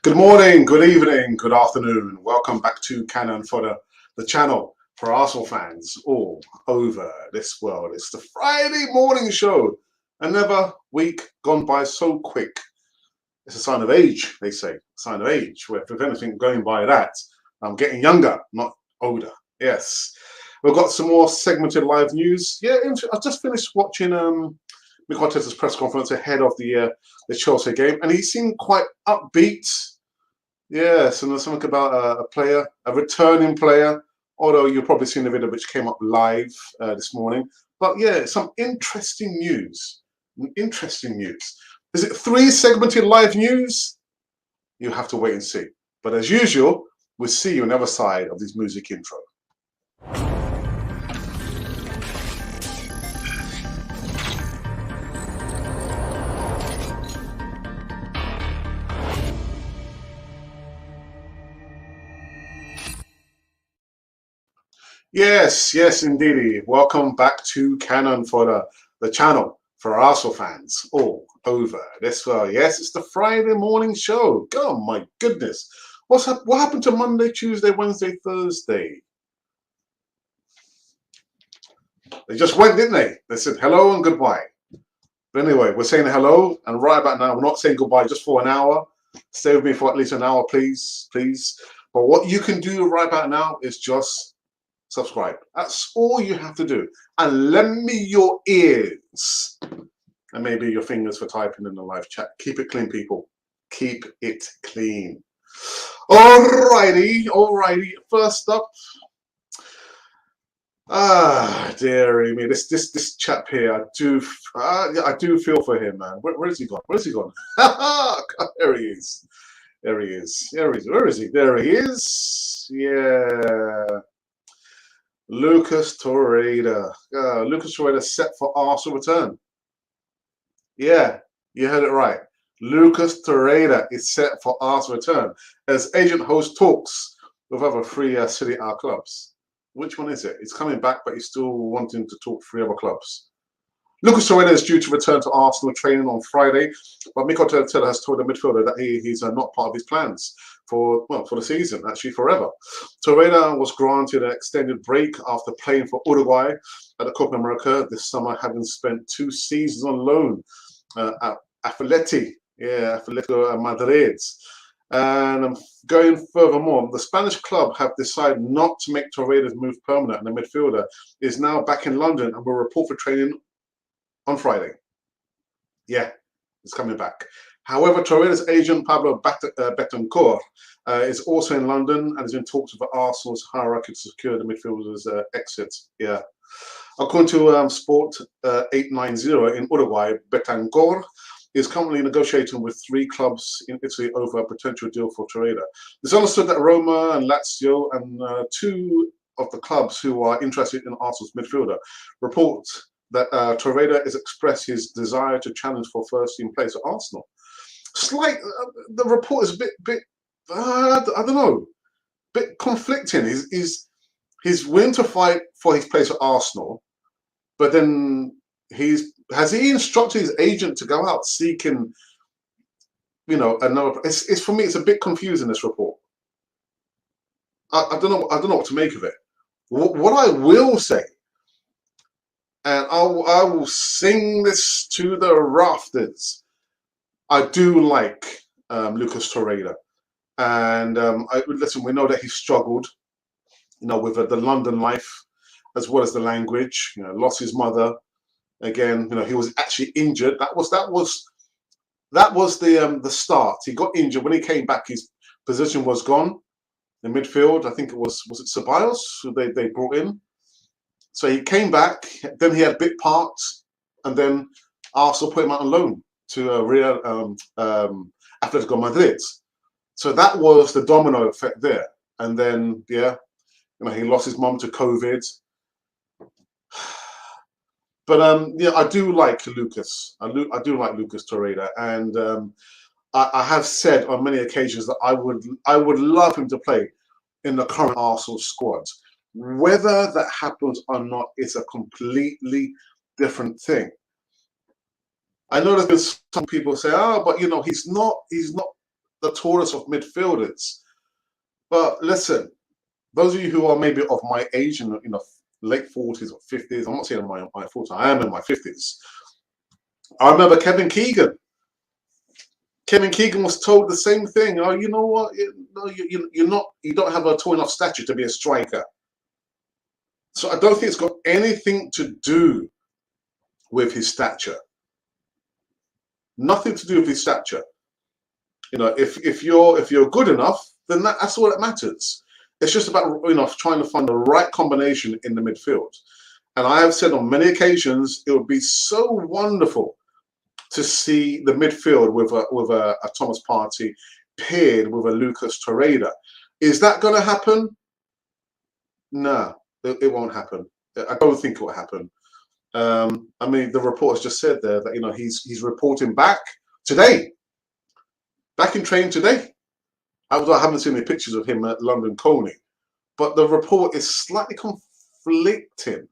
Good morning, good evening, good afternoon. Welcome back to Cannon for the channel for Arsenal fans all over this world. It's the Friday morning show. Another week gone by so quick. It's a sign of age, they say. Sign of age. Well, if anything, going by that, I'm getting younger, not older. Yes. We've got some more segmented live news. Yeah, I just finished watching Mikel Arteta's press conference ahead of the Chelsea game, and he seemed quite upbeat. Yes, and there's something about a player, a returning player, although you've probably seen the video which came up live this morning. But yeah, some interesting news. Interesting news. Is it 3 segmented live news? You have to wait and see. But as usual, we'll see you on the other side of this music intro. Yes, yes, indeed. Welcome back to Canon for the channel for Arsenal fans all over this world. Yes, it's the Friday morning show. Oh my goodness. What happened to Monday, Tuesday, Wednesday, Thursday? They just went, didn't they? They said hello and goodbye. But anyway, we're saying hello, and right about now, we're not saying goodbye just for an hour. Stay with me for at least an hour, please, please. But what you can do right about now is just subscribe. That's all you have to do. And lend me your ears. And maybe your fingers for typing in the live chat. Keep it clean, people. Keep it clean. Alrighty, alrighty. First up. Dearie me. This chap here, I do feel for him, man. Where has he gone? Where's he gone? There he is. There he is. There he is. Where is he? There he is. Yeah. Lucas Torreira. Lucas Torreira set for Arsenal return. Yeah, you heard it right. Lucas Torreira is set for Arsenal return as agent hosts talks with other 3 City A clubs. Which one is it? He's coming back, but he's still wanting to talk 3 other clubs. Lucas Torreira is due to return to Arsenal training on Friday, but Mikel Arteta has told the midfielder that he's not part of his plans for the season, actually forever. Torreira was granted an extended break after playing for Uruguay at the Copa America this summer, having spent 2 seasons on loan at Atletico Madrid. And going furthermore, the Spanish club have decided not to make Torreira's move permanent, and the midfielder is now back in London and will report for training on Friday. Yeah, it's coming back. However, Torreira's agent Pablo Betancourt is also in London and is in talks with Arsenal's hierarchy to secure the midfielder's exit. Yeah. According to Sport 890 in Uruguay, Betancourt is currently negotiating with 3 clubs in Italy over a potential deal for Torreira. It's understood that Roma and Lazio and 2 of the clubs who are interested in Arsenal's midfielder report that Torreira has expressed his desire to challenge for first team place at Arsenal. The report is a bit I don't know, bit conflicting. He's willing to fight for his place at Arsenal, but then has he instructed his agent to go out seeking, another? It's for me, it's a bit confusing, this report. I don't know what to make of it. What I will say, and I will sing this to the rafters. I do like Lucas Torreira, and listen. We know that he struggled, with the London life as well as the language. Lost his mother. Again, he was actually injured. That was the start. He got injured when he came back. His position was gone in midfield. I think it was it Ceballos who they brought in. So he came back. Then he had bit parts, and then Arsenal put him out on loan to Real Atletico Madrid. So that was the domino effect there. And then he lost his mum to COVID. But I do like Lucas. I do like Lucas Torreira, and I have said on many occasions that I would love him to play in the current Arsenal squad. Whether that happens or not is a completely different thing. I know there's been some people say, but he's not the tallest of midfielders. But listen, those of you who are maybe of my age, in late 40s or 50s, I'm not saying my 40s, I am in my 50s. I remember Kevin Keegan. Kevin Keegan was told the same thing. Oh, you know what? You don't have a tall enough stature to be a striker. So I don't think it's got anything to do with his stature. Nothing to do with his stature. If you're good enough, then that's all that matters. It's just about trying to find the right combination in the midfield. And I have said on many occasions, it would be so wonderful to see the midfield with a Thomas Partey paired with a Lucas Torreira. Is that going to happen? No, it won't happen. I don't think it will happen. I mean, the reporters just said there that he's reporting back today, back in training today. I haven't seen any pictures of him at London Colney, but the report is slightly conflicting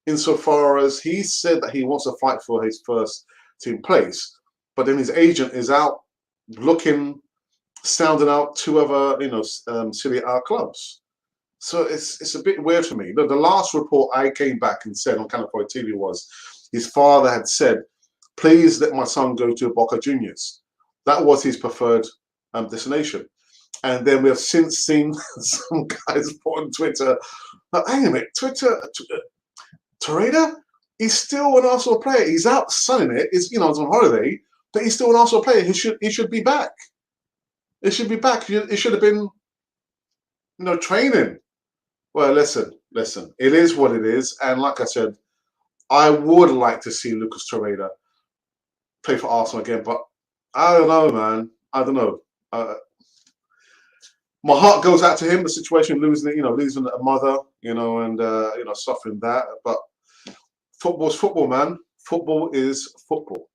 insofar as he said that he wants to fight for his first team place, but then his agent is out sounding out two other Serie A clubs. So it's a bit weird for me. The last report I came back and said on California TV was his father had said, "Please let my son go to Boca Juniors." That was his preferred destination. And then we have since seen some guys put on Twitter, hang a minute, Torreira, he's still an Arsenal player. He's out sunning it. He's on holiday, but he's still an Arsenal player. He should be back. It should be back. It should have been, training. Well, listen. It is what it is. And like I said, I would like to see Lucas Torreira play for Arsenal again, but I don't know, man. I don't know. My heart goes out to him. The situation, losing a mother, and suffering that. But football's football, man. Football is football.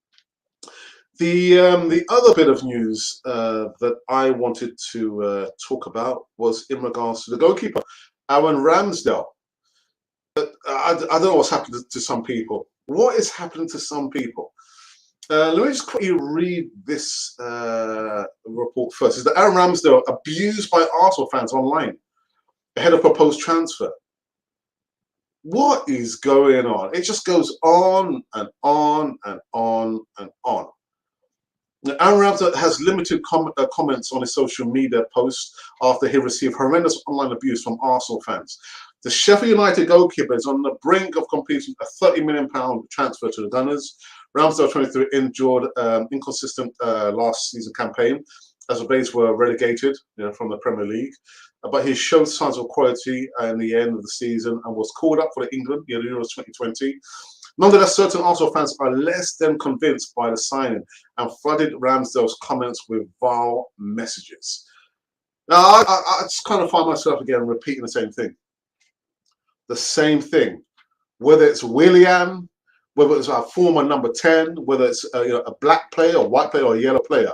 The other bit of news that I wanted to talk about was in regards to the goalkeeper, Aaron Ramsdale. I don't know what's happened to some people. What is happening to some people? Let me just quickly read this report first. Is that Aaron Ramsdale abused by Arsenal fans online ahead of proposed transfer? What is going on? It just goes on and on and on and on. Now, Aaron Ramsdale has limited comments on his social media posts after he received horrendous online abuse from Arsenal fans. The Sheffield United goalkeeper is on the brink of completing a £30 million transfer to the Gunners. Ramsdale, 23, endured inconsistent last season campaign as the Bays were relegated from the Premier League. But he showed signs of quality in the end of the season and was called up for England in the Euros 2020. Nonetheless, certain Arsenal fans are less than convinced by the signing and flooded Ramsdale's comments with vile messages. Now, I just kind of find myself again repeating the same thing. The same thing. Whether it's Willian, whether it's our former number 10, whether it's a black player, a white player, or a yellow player.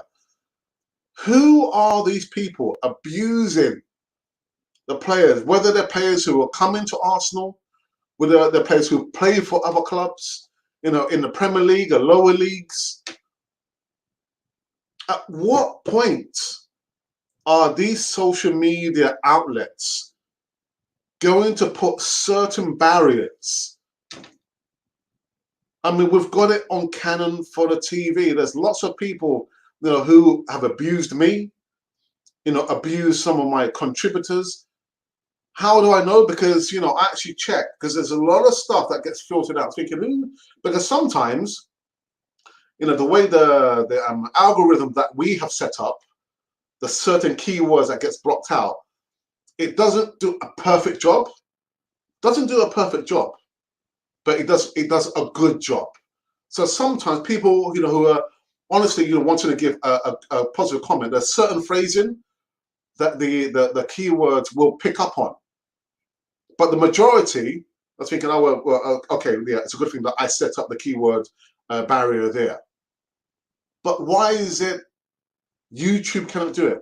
Who are these people abusing the players? Whether they're players who are coming to Arsenal, whether they're players who play for other clubs, in the Premier League or lower leagues. At what point are these social media outlets going to put certain barriers? I mean, we've got it on Canon for the TV. There's lots of people, who have abused me, abused some of my contributors. How do I know? Because, I actually check, because there's a lot of stuff that gets filtered out. Thinking, because sometimes, the way the algorithm that we have set up, the certain keywords that gets blocked out, it doesn't do a perfect job. Doesn't do a perfect job, but it does a good job. So sometimes people, who are honestly, wanting to give a positive comment, there's certain phrasing that the keywords will pick up on. But the majority are thinking, oh, well, okay, yeah, it's a good thing that I set up the keyword barrier there. But why is it YouTube cannot do it?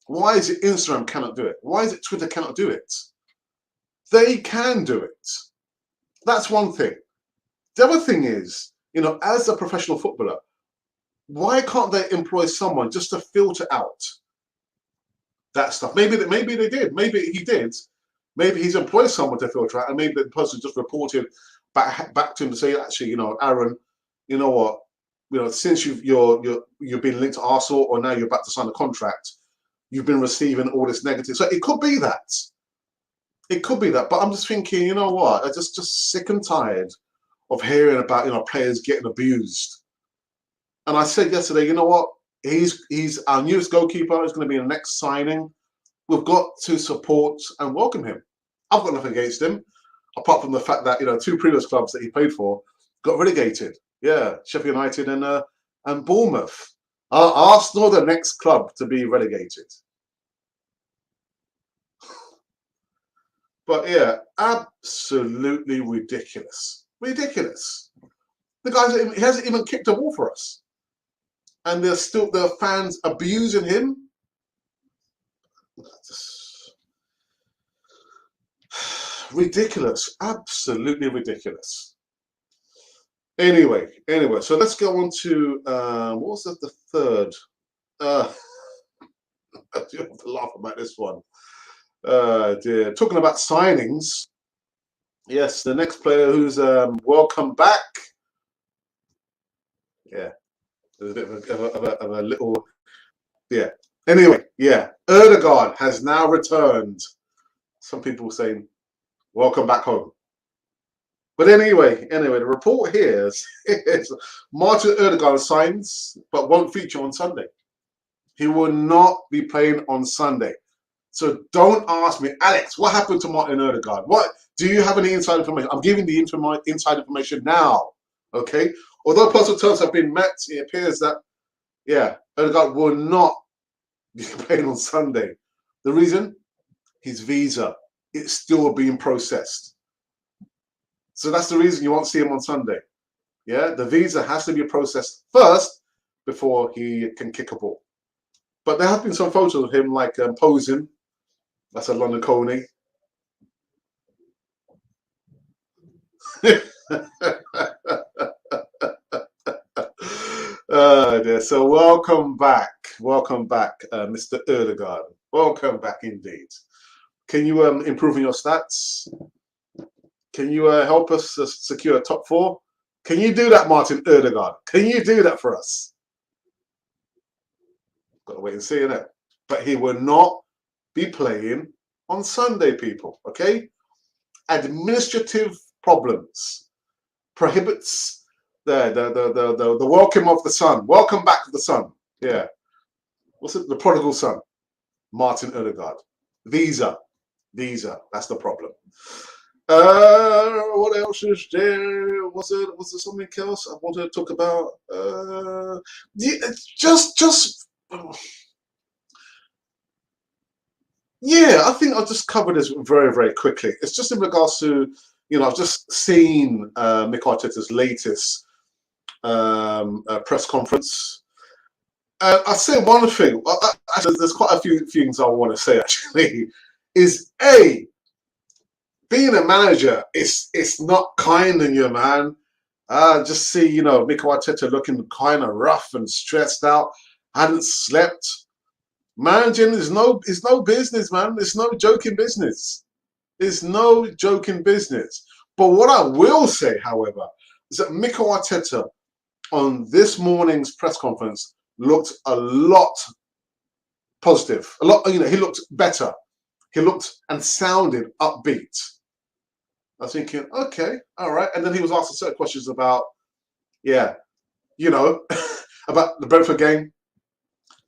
Why is it Instagram cannot do it? Why is it Twitter cannot do it? They can do it. That's one thing. The other thing is, as a professional footballer, why can't they employ someone just to filter out that stuff. Maybe they did. Maybe he did. Maybe he's employed someone to filter out, and maybe the person just reported back to him to say, actually, Aaron, you know what, since you've been linked to Arsenal, or now you're about to sign a contract, you've been receiving all this negative. So it could be that. It could be that. But I'm just thinking, you know what? I'm just sick and tired of hearing about players getting abused. And I said yesterday, you know what? He's our newest goalkeeper. He's going to be the next signing. We've got to support and welcome him. I've got nothing against him, apart from the fact that 2 previous clubs that he played for got relegated. Yeah, Sheffield United and Bournemouth. Arsenal, the next club to be relegated. But yeah, absolutely ridiculous. Ridiculous. The guy he hasn't even kicked a ball for us, and there are fans abusing him. Ridiculous. Absolutely ridiculous. Anyway, so let's go on to what was the third? I do have to laugh about this one. Dear. Talking about signings, yes, the next player who's welcome back. Yeah, there's a bit of a little, yeah. Anyway, yeah, Erdegaard has now returned. Some people saying, welcome back home. But anyway, the report here is Martin Erdegaard signs but won't feature on Sunday. He will not be playing on Sunday. So don't ask me, Alex, what happened to Martin Erdegaard? What do you have any inside information? I'm giving the inside information now. Okay. Although personal terms have been met, it appears that Erdegaard will not be playing on Sunday. The reason? His visa. It's still being processed. So that's the reason you won't see him on Sunday. Yeah, the visa has to be processed first before he can kick a ball. But there have been some photos of him like posing. That's a London Coney. Dear. So welcome back, Mr. Erdegaard. Welcome back indeed. Can you improve on your stats? Can you help us secure a top 4? Can you do that, Martin Erdegaard? Can you do that for us? Got to wait and see, innit? But he will not be playing on Sunday, people. Okay? Administrative problems prohibits the welcome of the son. Welcome back to the son. Yeah. What's it? The prodigal son, Martin Erdegaard. Visa. That's the problem. What else is there? Was there something else I wanted to talk about? I think I'll just cover this very, very quickly. It's just in regards to, I've just seen Mikel Arteta's latest press conference. I'll say one thing. Actually, there's quite a few things I want to say, actually. Is being a manager, it's not kind on you, man. Just see, Mikel Arteta looking kind of rough and stressed out, hadn't slept. Managing is no business, man. It's no joking business. It's no joking business. But what I will say, however, is that Mikel Arteta on this morning's press conference looked a lot positive. He looked better. He looked and sounded upbeat. I was thinking, okay, all right. And then he was asking certain questions about, about the Brentford game,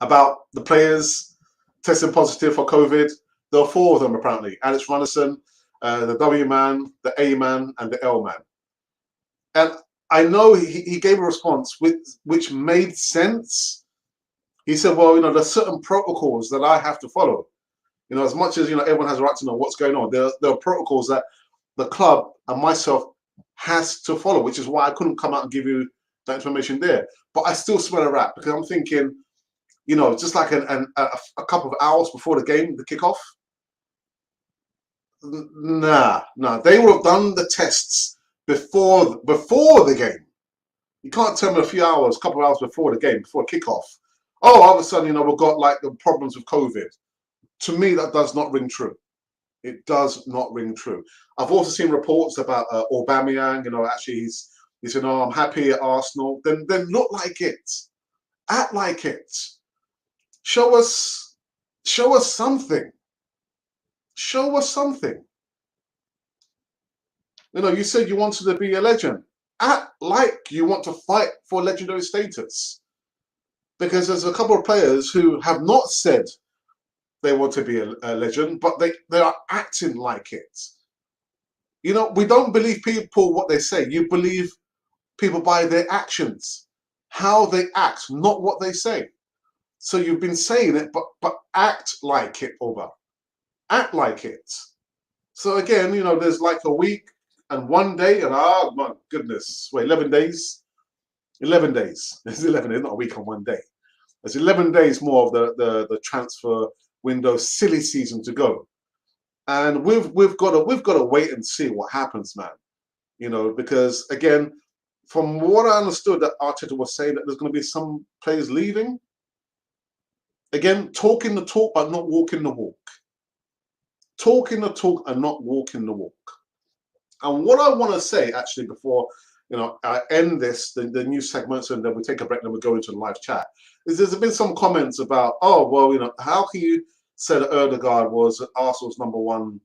about the players testing positive for COVID. There were 4 of them, apparently. Alex Runnison, the W man, the A man, and the L man. And I know he gave a response which made sense. He said, well, there's certain protocols that I have to follow. As much as, everyone has a right to know what's going on, there are protocols that the club and myself has to follow, which is why I couldn't come out and give you that information there. But I still smell a rat, because I'm thinking, just like a couple of hours before the game, the kickoff. Nah. They would have done the tests before the game. You can't tell me a couple of hours before the game, before kickoff. Oh, all of a sudden, we've got like the problems with COVID. To me, that does not ring true. It does not ring true. I've also seen reports about Aubameyang. Actually, he said, "Oh, I'm happy at Arsenal." Then look like it, act like it. Show us something. Show us something. You said you wanted to be a legend. Act like you want to fight for legendary status. Because there's a couple of players who have not said they want to be a legend, but they are acting like it. We don't believe people what they say. You believe people by their actions, how they act, not what they say. So you've been saying it, but act like it, Oba. Act like it. So again, there's like a week and 1 day, and my goodness, wait, 11 days? 11 days. It's 11 days, not a week and 1 day. There's 11 days more of the transfer window silly season to go. And we've got to wait and see what happens, man. Because again, from what I understood, that Arteta was saying that there's going to be some players leaving. Again, talking the talk but not walking the walk. Talking the talk and not walking the walk. And what I want to say, actually, before I end the new segments and then we take a break and then we go into the live chat, is there's been some comments about, oh, well, how can you say that Ødegaard was Arsenal's #1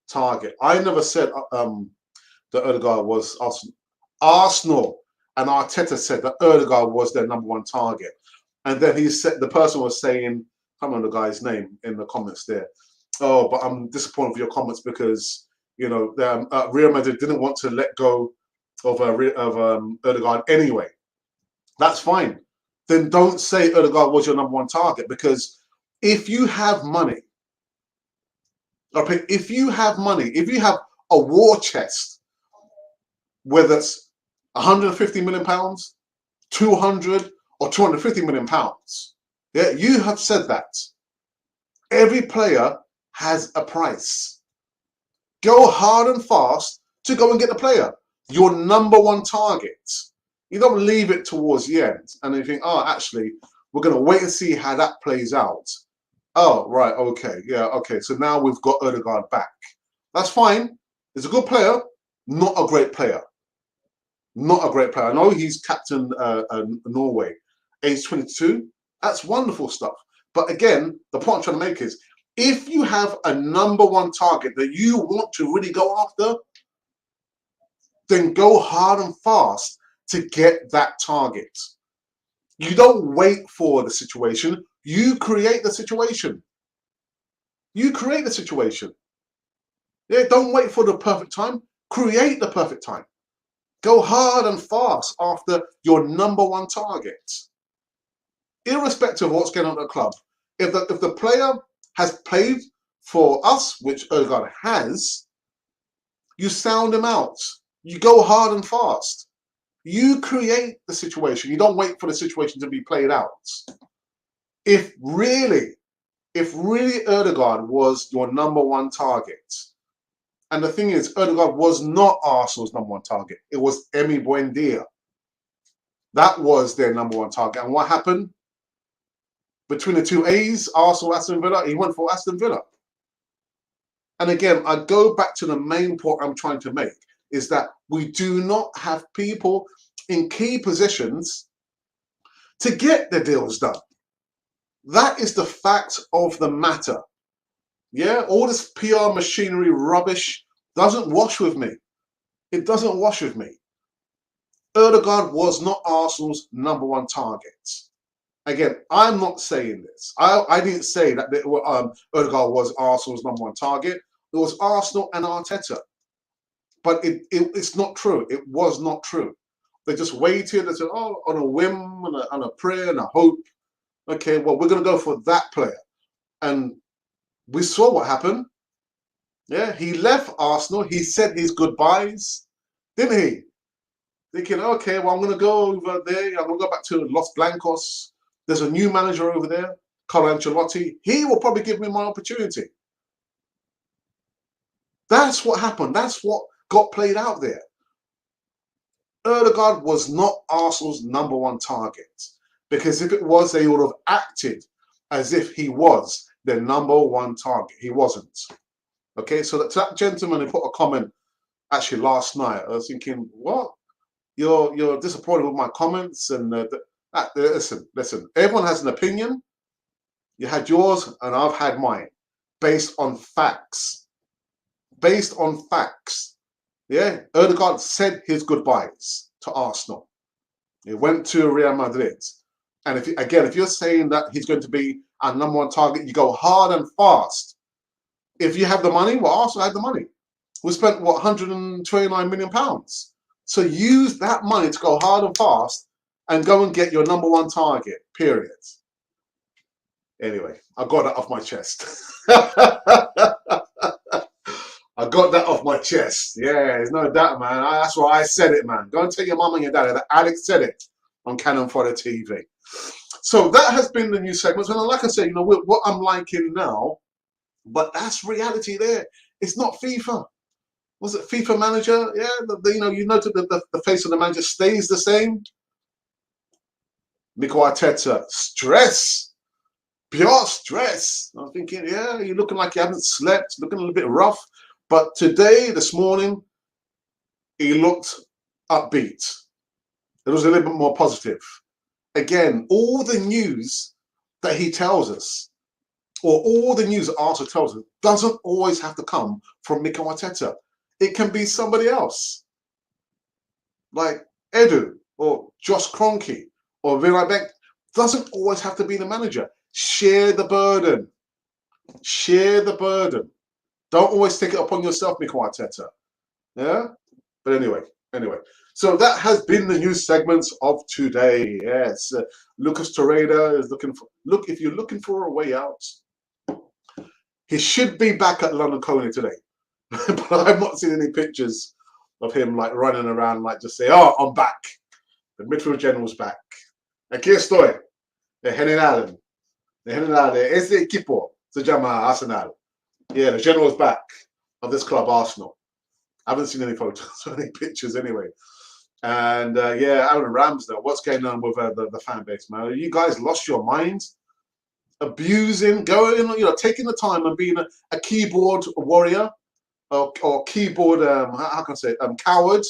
target? I never said that Ødegaard was Arsenal, and Arteta said that Ødegaard was their #1 target. And then the person was saying, I can't remember the guy's name in the comments there. Oh, but I'm disappointed with your comments because Real Madrid didn't want to let go of Ødegaard anyway. That's fine. Then don't say Ødegaard was your #1 target, because if you have money, okay, if you have a war chest, whether it's 150 million pounds, 200 or 250 million pounds, yeah, you have said that. Every player has a price. Go hard and fast to go and get the player, your #1 target. You don't leave it towards the end and you think, oh, actually, we're going to wait and see how that plays out. Oh, right, okay, yeah, okay. So now we've got Ødegaard back. That's fine. He's a good player, not a great player. Not a great player. I know he's captain Norway, age 22. That's wonderful stuff. But again, the point I'm trying to make is, if you have a #1 target that you want to really go after, then go hard and fast to get that target. You don't wait for the situation. You create the situation. You create the situation. Yeah, don't wait for the perfect time. Create the perfect time. Go hard and fast after your #1 target. Irrespective of what's going on at the club. If the player has played for us, which Ødegaard has, you sound him out. You go hard and fast. You create the situation. You don't wait for the situation to be played out. If really Ødegaard was your #1 target, and the thing is, Ødegaard was not Arsenal's #1 target. It was Emi Buendia. That was their #1 target. And what happened? Between the two A's, Arsenal, Aston Villa, he went for Aston Villa. And again, I go back to the main point I'm trying to make, is that we do not have people in key positions to get the deals done. That is the fact of the matter. Yeah, all this PR machinery rubbish doesn't wash with me. It doesn't wash with me. Ødegaard was not Arsenal's #1 target. Again, I'm not saying this. I didn't say that Ødegaard was Arsenal's #1 target. It was Arsenal and Arteta. But it's not true. It was not true. They just waited and said, oh, on a whim and a prayer and a hope. Okay, well, we're going to go for that player. And we saw what happened. Yeah, he left Arsenal. He said his goodbyes, didn't he? Thinking, okay, well, I'm going to go over there. I'm going to go back to Los Blancos. There's a new manager over there, Carlo Ancelotti. He will probably give me my opportunity. That's what happened. That's what got played out there. Ødegaard was not Arsenal's #1 target, because if it was, they would have acted as if he was, their #1 target. He wasn't. Okay, so that gentleman who put a comment actually last night, I was thinking, what? You're disappointed with my comments? And listen. Everyone has an opinion. You had yours, and I've had mine, based on facts. Based on facts. Yeah, Erdogan said his goodbyes to Arsenal. He went to Real Madrid. And if you're saying that he's going to be our #1 target, you go hard and fast. If you have the money, well, Arsenal had the money. We spent, what, £129 million. So use that money to go hard and fast and go and get your #1 target, period. Anyway, I got that off my chest. I got that off my chest. Yeah, there's no doubt, man. That's why I said it, man. Go and tell your mum and your dad that Alex said it on Cannon Fodder TV. So that has been the new segments. And like I said, you know, what I'm liking now, but that's reality there. It's not FIFA. Was it FIFA manager? Yeah, you noted that the face of the manager stays the same. Mikel Arteta, stress. Pure stress. I'm thinking, yeah, you're looking like you haven't slept, looking a little bit rough. But today, this morning, he looked upbeat. It was a little bit more positive. Again, all the news that he tells us, or all the news that Arsenal tells us, doesn't always have to come from Mikel Arteta. It can be somebody else, like Edu, or Josh Kroenke, or Vinay Beck. Doesn't always have to be the manager. Share the burden. Share the burden. Don't always take it upon yourself, Mikel Arteta. Yeah? But anyway. So that has been the news segments of today. Yes. Lucas Torreira is looking for... Look, if you're looking for a way out, he should be back at London Colney today. But I've not seen any pictures of him like running around like just say, oh, I'm back. The midfield general's back. Aquí estoy. The general. The general. Ese equipo se llama Arsenal. Yeah, the general's back of this club, Arsenal. I haven't seen any photos or any pictures anyway. And yeah, Aaron Ramsdale, what's going on with the fan base, man? You guys lost your minds? Abusing, taking the time and being a keyboard warrior or keyboard, how can I say it, coward,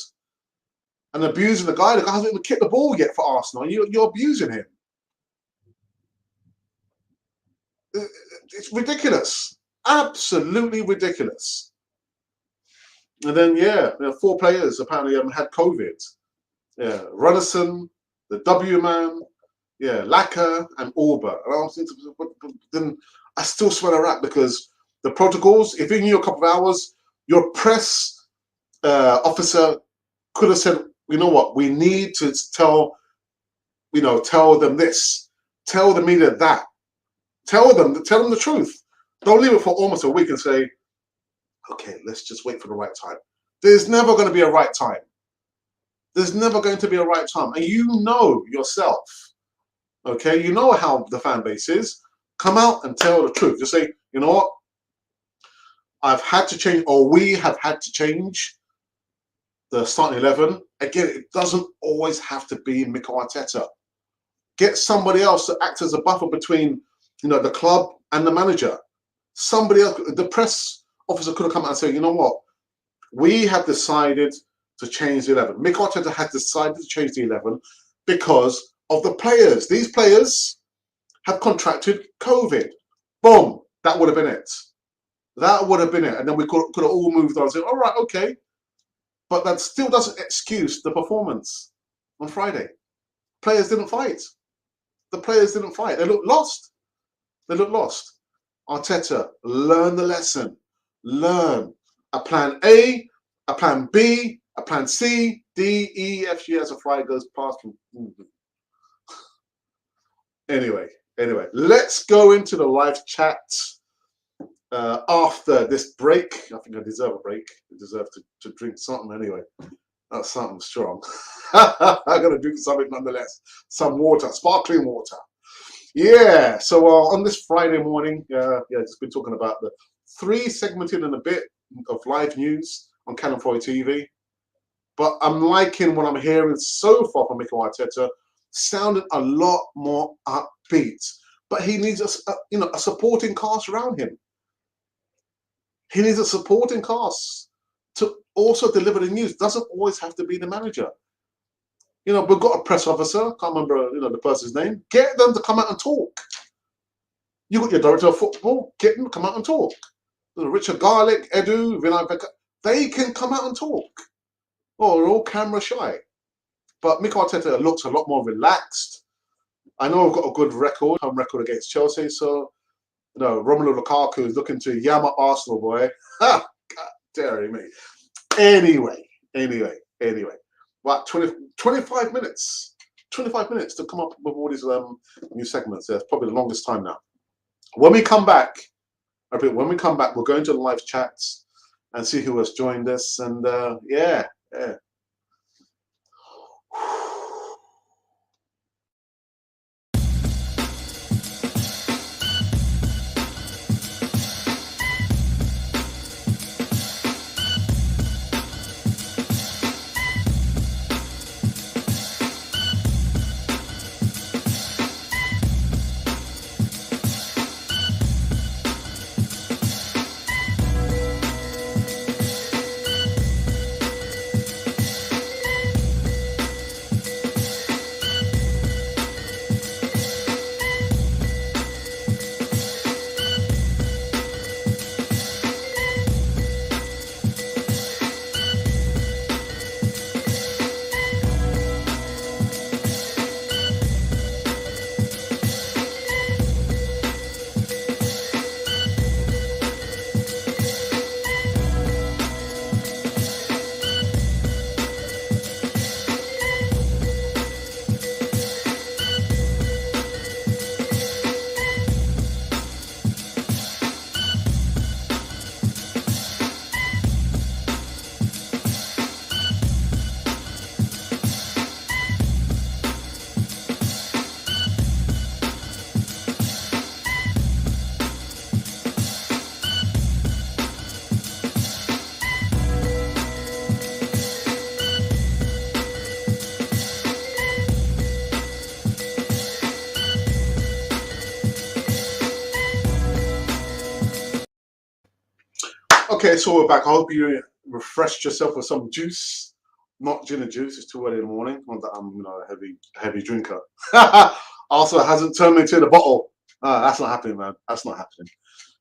and abusing the guy. The guy hasn't even kicked the ball yet for Arsenal. You're abusing him. It's ridiculous. Absolutely ridiculous. And then, yeah, 4 players apparently had COVID. Yeah, Runnison, the W man, yeah, Laka and Orba. And I was thinking, but then I still smell a rat because the protocols, if you knew a couple of hours, your press officer could have said, you know what, we need to tell them this, tell the media that, tell them the truth. Don't leave it for almost a week and say, okay, let's just wait for the right time. There's never going to be a right time. There's never going to be a right time. And you know yourself, okay? You know how the fan base is. Come out and tell the truth. Just say, you know what? I've had to change, or we have had to change the starting 11. Again, it doesn't always have to be Mikel Arteta. Get somebody else to act as a buffer between, the club and the manager. Somebody else, the press officer could have come out and said, you know what? We have decided to change the 11. Mikel Arteta had decided to change the 11 because of the players. These players have contracted COVID. Boom. That would have been it. That would have been it. And then we could have all moved on and said, all right, okay. But that still doesn't excuse the performance on Friday. Players didn't fight. The players didn't fight. They looked lost. They looked lost. Arteta, learn the lesson. Learn. A plan A, a plan B, a plan C, D, E, F, G as a fly goes past. Anyway, let's go into the live chat after this break. I think I deserve a break. I deserve to drink something anyway. That's something strong. I gotta drink something nonetheless. Some water, sparkling water. Yeah, so on this Friday morning, just been talking about the 3 segmented and a bit of live news on Cannon Fodder TV. But I'm liking what I'm hearing so far from Mikel Arteta. Sounded a lot more upbeat. but he needs a supporting cast around him. He needs a supporting cast to also deliver the news. Doesn't always have to be the manager. We've got a press officer. Can't remember the person's name. Get them to come out and talk. You got your director of football. Get them to come out and talk. Richard Garlick, Edu, Vinay Becca, they can come out and talk. Oh, they're all camera shy. But Mikel Arteta looks a lot more relaxed. I know we've got a good home record against Chelsea. So, Romelu Lukaku is looking to yam at Arsenal, boy. Ha! God dare me. Anyway. What, 25 minutes. 25 minutes to come up with all these new segments. That's probably the longest time now. When we come back, we'll go into the live chats and see who has joined us. And yeah. Okay, so we're back. I hope you refreshed yourself with some juice. Not gin and juice. It's too early in the morning. Not that I'm, a heavy drinker. Also, it hasn't turned me into the bottle. That's not happening, man. That's not happening.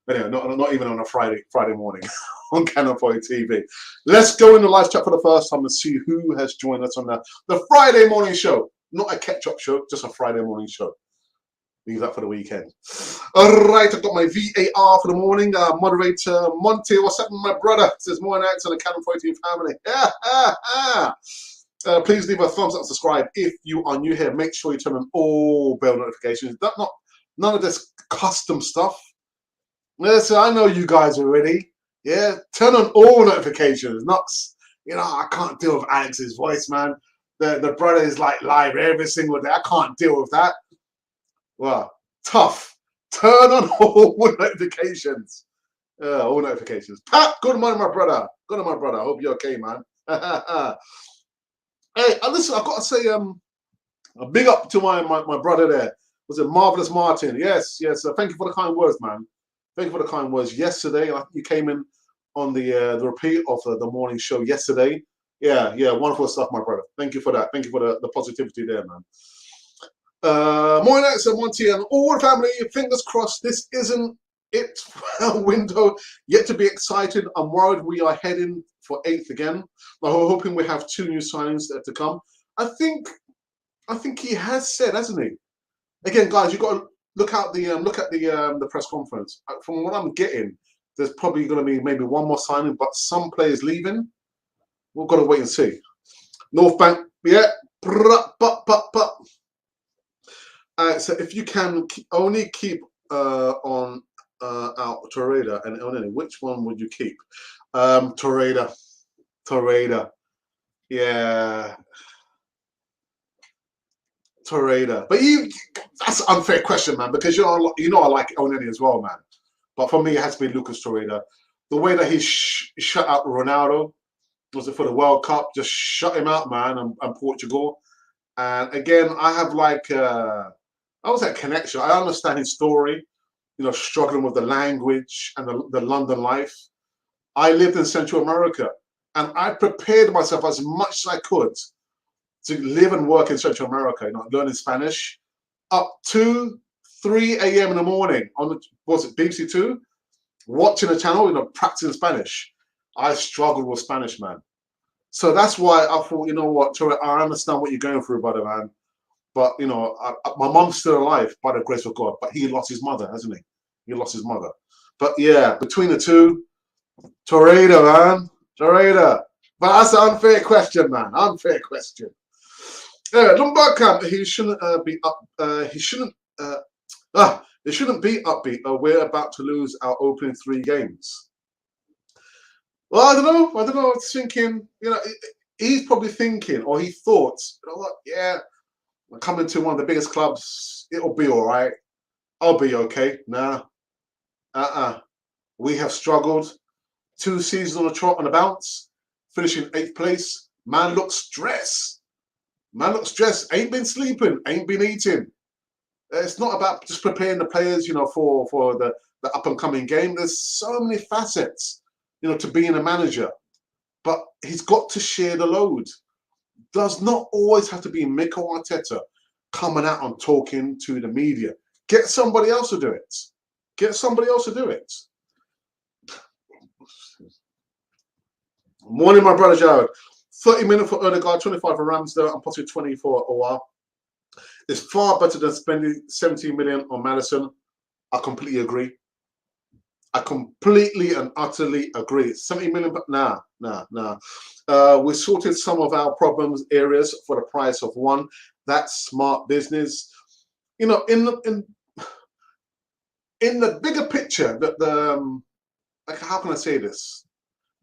Anyway, not even on a Friday morning on Canon 40 TV. Let's go in the live chat for the first time and see who has joined us on the Friday morning show. Not a catch-up show, just a Friday morning show. Leave that for the weekend. All right, I've got my VAR for the morning. Moderator Monty, what's up, my brother? Says more nights on the Canon 14 family. Please leave a thumbs up, subscribe. If you are new here, make sure you turn on all bell notifications. None of this custom stuff. Listen, I know you guys already. Yeah, turn on all notifications. Not, I can't deal with Alex's voice, man. The brother is like live every single day. I can't deal with that. Well, tough. Turn on all notifications. All notifications. Pat, good morning, my brother. Good morning, my brother. I hope you're okay, man. Hey, listen, I've got to say a big up to my brother there. Was it Marvelous Martin? Yes. Thank you for the kind words, man. Thank you for the kind words. Yesterday, I think you came in on the repeat of the morning show yesterday. Yeah, wonderful stuff, my brother. Thank you for that. Thank you for the positivity there, man. Morning, nights and Monty and all the family. Fingers crossed. This isn't it. Window yet to be excited. I'm worried we are heading for 8th again. I'm hoping we have 2 new signings to come. I think he has said, hasn't he? Again, guys, you've got to look at the press conference. From what I'm getting, there's probably going to be maybe 1 more signing, but some players leaving. We've got to wait and see. North Bank, yeah. So if you can only keep on out Torreira and Elneny, which one would you keep? Torreira. Yeah. Torreira. But that's an unfair question, man, because I like Elneny as well, man. But for me, it has to be Lucas Torreira. The way that he shut out Ronaldo, was it for the World Cup? Just shut him out, man, and Portugal. And again, I have like I was that connection. I understand his story, struggling with the language and the London life. I lived in Central America, and I prepared myself as much as I could to live and work in Central America, learning Spanish up to 3 a.m. in the morning on was it BBC Two, watching the channel, practicing Spanish. I struggled with Spanish, man. So that's why I thought, you know what, Torre, I understand what you're going through, brother, man. But my mom's still alive by the grace of God. But he lost his mother, hasn't he? He lost his mother. But yeah, between the two, Torreira, man, Torreira. But that's an unfair question, man. Unfair question. Yeah, Lumbakam, he shouldn't be up. He shouldn't. It shouldn't be upbeat. We're about to lose our opening 3 games. Well, I don't know. I was thinking, he's probably thinking, or he thought, you know what? Yeah, we're coming to one of the biggest clubs. It'll be all right. I'll be okay. Nah. We have struggled 2 seasons on a trot on a bounce, finishing 8th place. Man looks stressed. Ain't been sleeping. Ain't been eating. It's not about just preparing the players, for the up and coming game. There's so many facets, to being a manager. But he's got to share the load. Does not always have to be Mikel Arteta coming out and talking to the media. Get somebody else to do it. Morning, my brother Jared. 30 minutes for Odegaard, 25 for Ramsdale, and possibly 20 for Owa. It's far better than spending 17 million on Madison. I completely agree. I completely and utterly agree. 70 million, but nah. We sorted some of our problems areas for the price of one. That's smart business. In the bigger picture, how can I say this?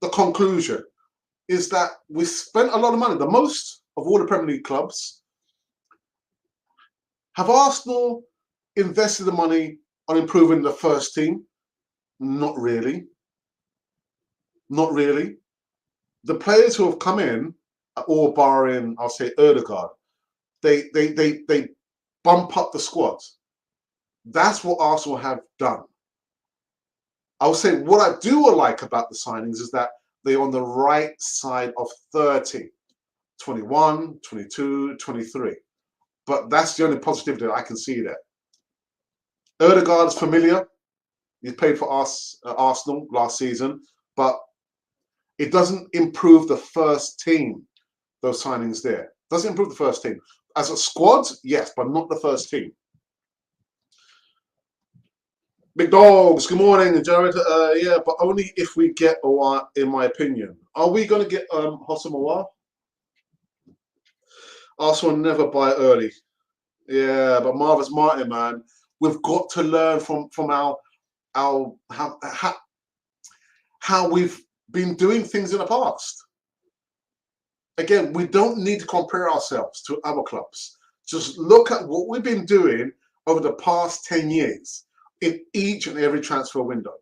The conclusion is that we spent a lot of money. The most of all the Premier League clubs. Have Arsenal invested the money on improving the first team? Not really. The players who have come in, all barring, I'll say, Odegaard, they bump up the squad. That's what Arsenal have done. I would say what I do like about the signings is that they're on the right side of 30, 21, 22, 23. But that's the only positivity that I can see there. Odegaard is familiar. He played for us Arsenal last season, but it doesn't improve the first team. Those signings there doesn't improve the first team. As a squad, yes, but not the first team. Big dogs, good morning, Jared. Yeah, but only if we get Aouar, in my opinion. Are we going to get Hossam Aouar? Arsenal never buy early. Yeah, but Marvus Martin, man, we've got to learn from our how we've been doing things in the past. Again, we don't need to compare ourselves to other clubs. Just look at what we've been doing over the past 10 years in each and every transfer window.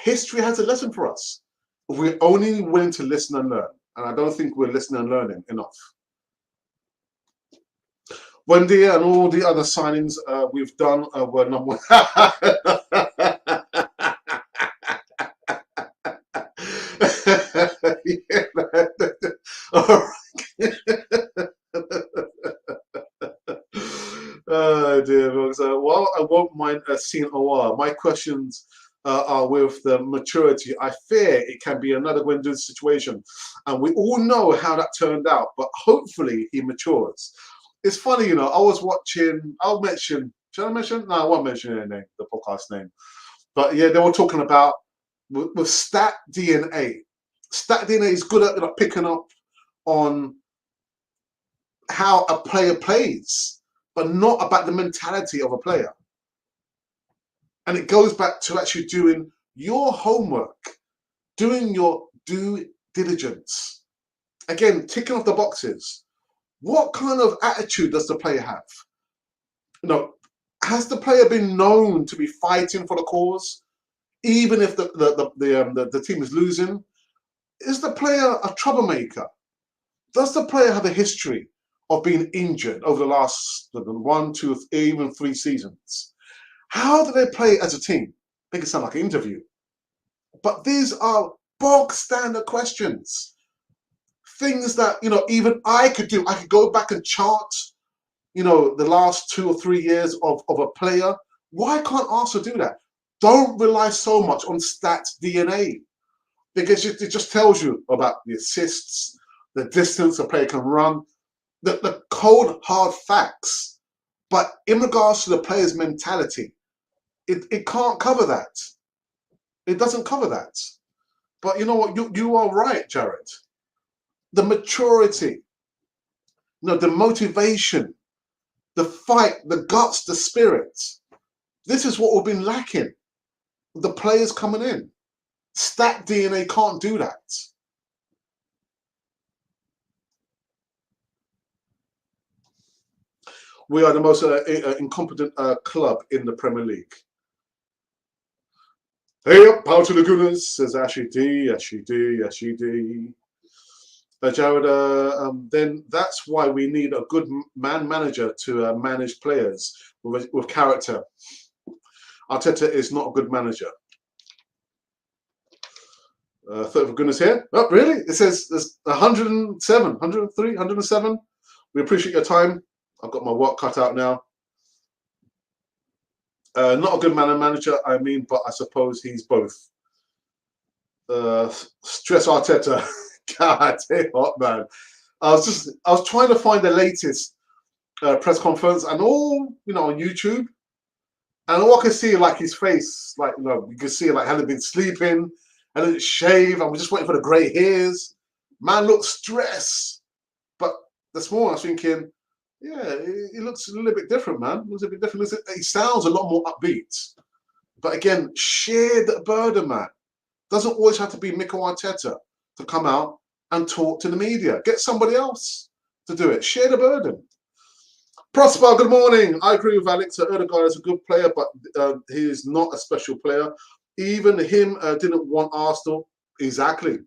History has a lesson for us. We're only willing to listen and learn. And I don't think we're listening and learning enough. Wendy and all the other signings we've done were number one. All right. Oh dear, folks. Well, I won't mind seeing Aouar. My questions are with the maturity. I fear it can be another Gwendolyn situation, and we all know how that turned out. But hopefully, he matures. It's funny, I was watching. I'll mention. Should I mention? No, I won't mention their name, the podcast name. But yeah, they were talking about with Stat DNA. Stat DNA is good at picking up on how a player plays, but not about the mentality of a player. And it goes back to actually doing your homework, doing your due diligence. Again, ticking off the boxes. What kind of attitude does the player have? Has the player been known to be fighting for the cause, even if the team is losing? Is the player a troublemaker? Does the player have a history of being injured over the last 1, 2, even 3 seasons. How do they play as a team? Make it sound like an interview. But these are bog standard questions. Things that, even I could do. I could go back and chart, the last 2 or 3 years of a player. Why can't Arsenal do that? Don't rely so much on stats DNA, because it just tells you about the assists, the distance a player can run, the cold, hard facts. But in regards to the player's mentality, it can't cover that. It doesn't cover that. But you know what? You are right, Jared. The maturity, the motivation, the fight, the guts, the spirit. This is what we've been lacking. The players coming in. Stat DNA can't do that. We are the most incompetent club in the Premier League. Hey up, power to the Gunners, says Ashley D. Ashley D. Ashley D. Jared, then that's why we need a good manager to manage players with character. Arteta is not a good manager. Third of goodness here. Oh, really? It says there's 107, 103, 107. We appreciate your time. I've got my work cut out now. Not a good manager, I mean, but I suppose he's both. Stress Arteta. God, hey, what, man. I was trying to find the latest press conference and all, on YouTube. And all I could see, like, his face, like, you could see, like, hadn't been sleeping, hadn't shaved. I was just waiting for the grey hairs. Man looked stressed. But this morning I was thinking, yeah, he looks a little bit different, man. He looks a bit different. He sounds a lot more upbeat. But again, share the burden, man. Doesn't always have to be Mikel Arteta to come out and talk to the media. Get somebody else to do it. Share the burden. Prosper, good morning. I agree with Alex. Odegaard is a good player, but he is not a special player. Even him didn't want Arsenal. Exactly.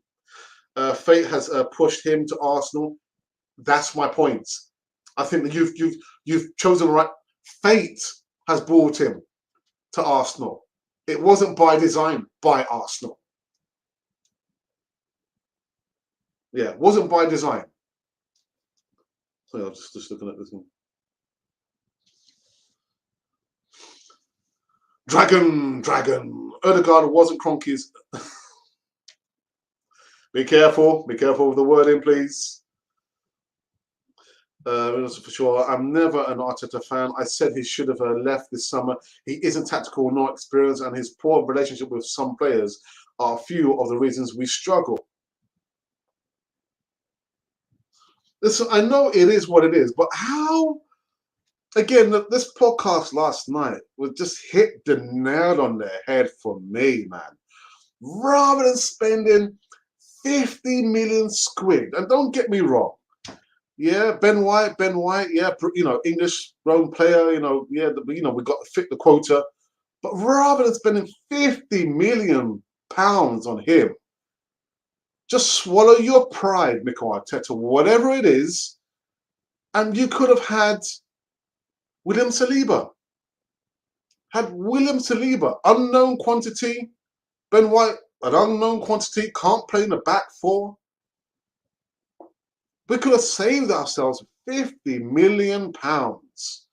Fate has pushed him to Arsenal. That's my point. I think that you've chosen the right. Fate has brought him to Arsenal. It wasn't by design by Arsenal. Yeah, it wasn't by design. So I'm just looking at this one. Dragon. Odegaard wasn't Kroenke's. Be careful with the wording, please. For sure, I'm never an Arteta fan. I said he should have left this summer. He isn't tactical, nor experienced, and his poor relationship with some players are a few of the reasons we struggle. Listen, I know it is what it is, but how? Again, this podcast last night was just hit the nail on the head for me, man. Rather than spending 50 million squid, and don't get me wrong, yeah, Ben White, yeah, English grown player, yeah, we got to fit the quota, but rather than spending 50 million pounds on him, just swallow your pride, Mikel Arteta, whatever it is, and you could have had William Saliba. Unknown quantity. Ben White, an unknown quantity, can't play in the back four. We could have saved ourselves 50 million pounds.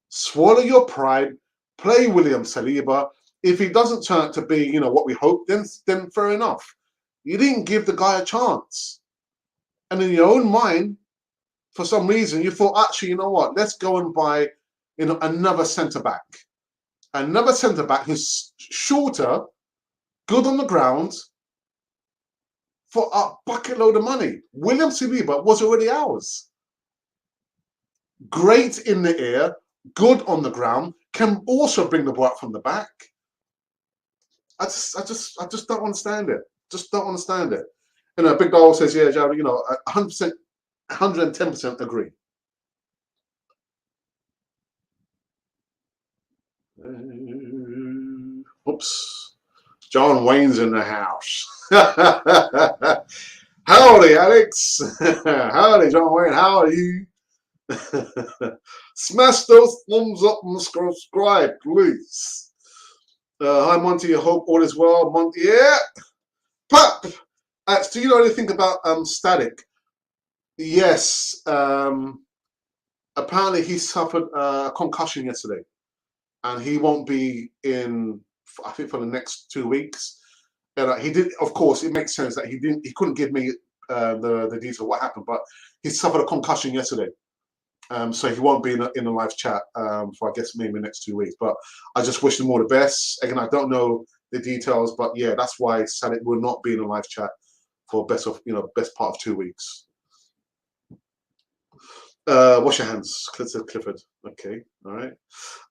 Swallow your pride, play William Saliba. If he doesn't turn out to be, what we hope, then fair enough. You didn't give the guy a chance. And in your own mind, for some reason, you thought, actually, you know what? Let's go and buy, another centre-back. Another centre-back who's shorter, good on the ground, for a bucket load of money. William Saliba was already ours. Great in the air, good on the ground, can also bring the ball up from the back. I just don't understand it. Just don't understand it. Big Dog says, yeah, Jared, 100%, 110% agree. Oops. John Wayne's in the house. Howdy, Alex. Howdy, John Wayne. How are you? Smash those thumbs up and subscribe, please. Hi, Monty. I hope all is well. Monty, yeah. Pap, do you know anything about Static? Yes. Apparently, he suffered a concussion yesterday, and he won't be in, I think, for the next 2 weeks. And he did, of course, it makes sense that he couldn't give me the details of what happened, but he suffered a concussion yesterday. So he won't be in a live chat for, I guess, maybe the next 2 weeks. But I just wish him all the best. Again, I don't know the details, but yeah, that's why Sadik will not be in a live chat for best part of 2 weeks. Wash your hands, Clifford. Okay, all right.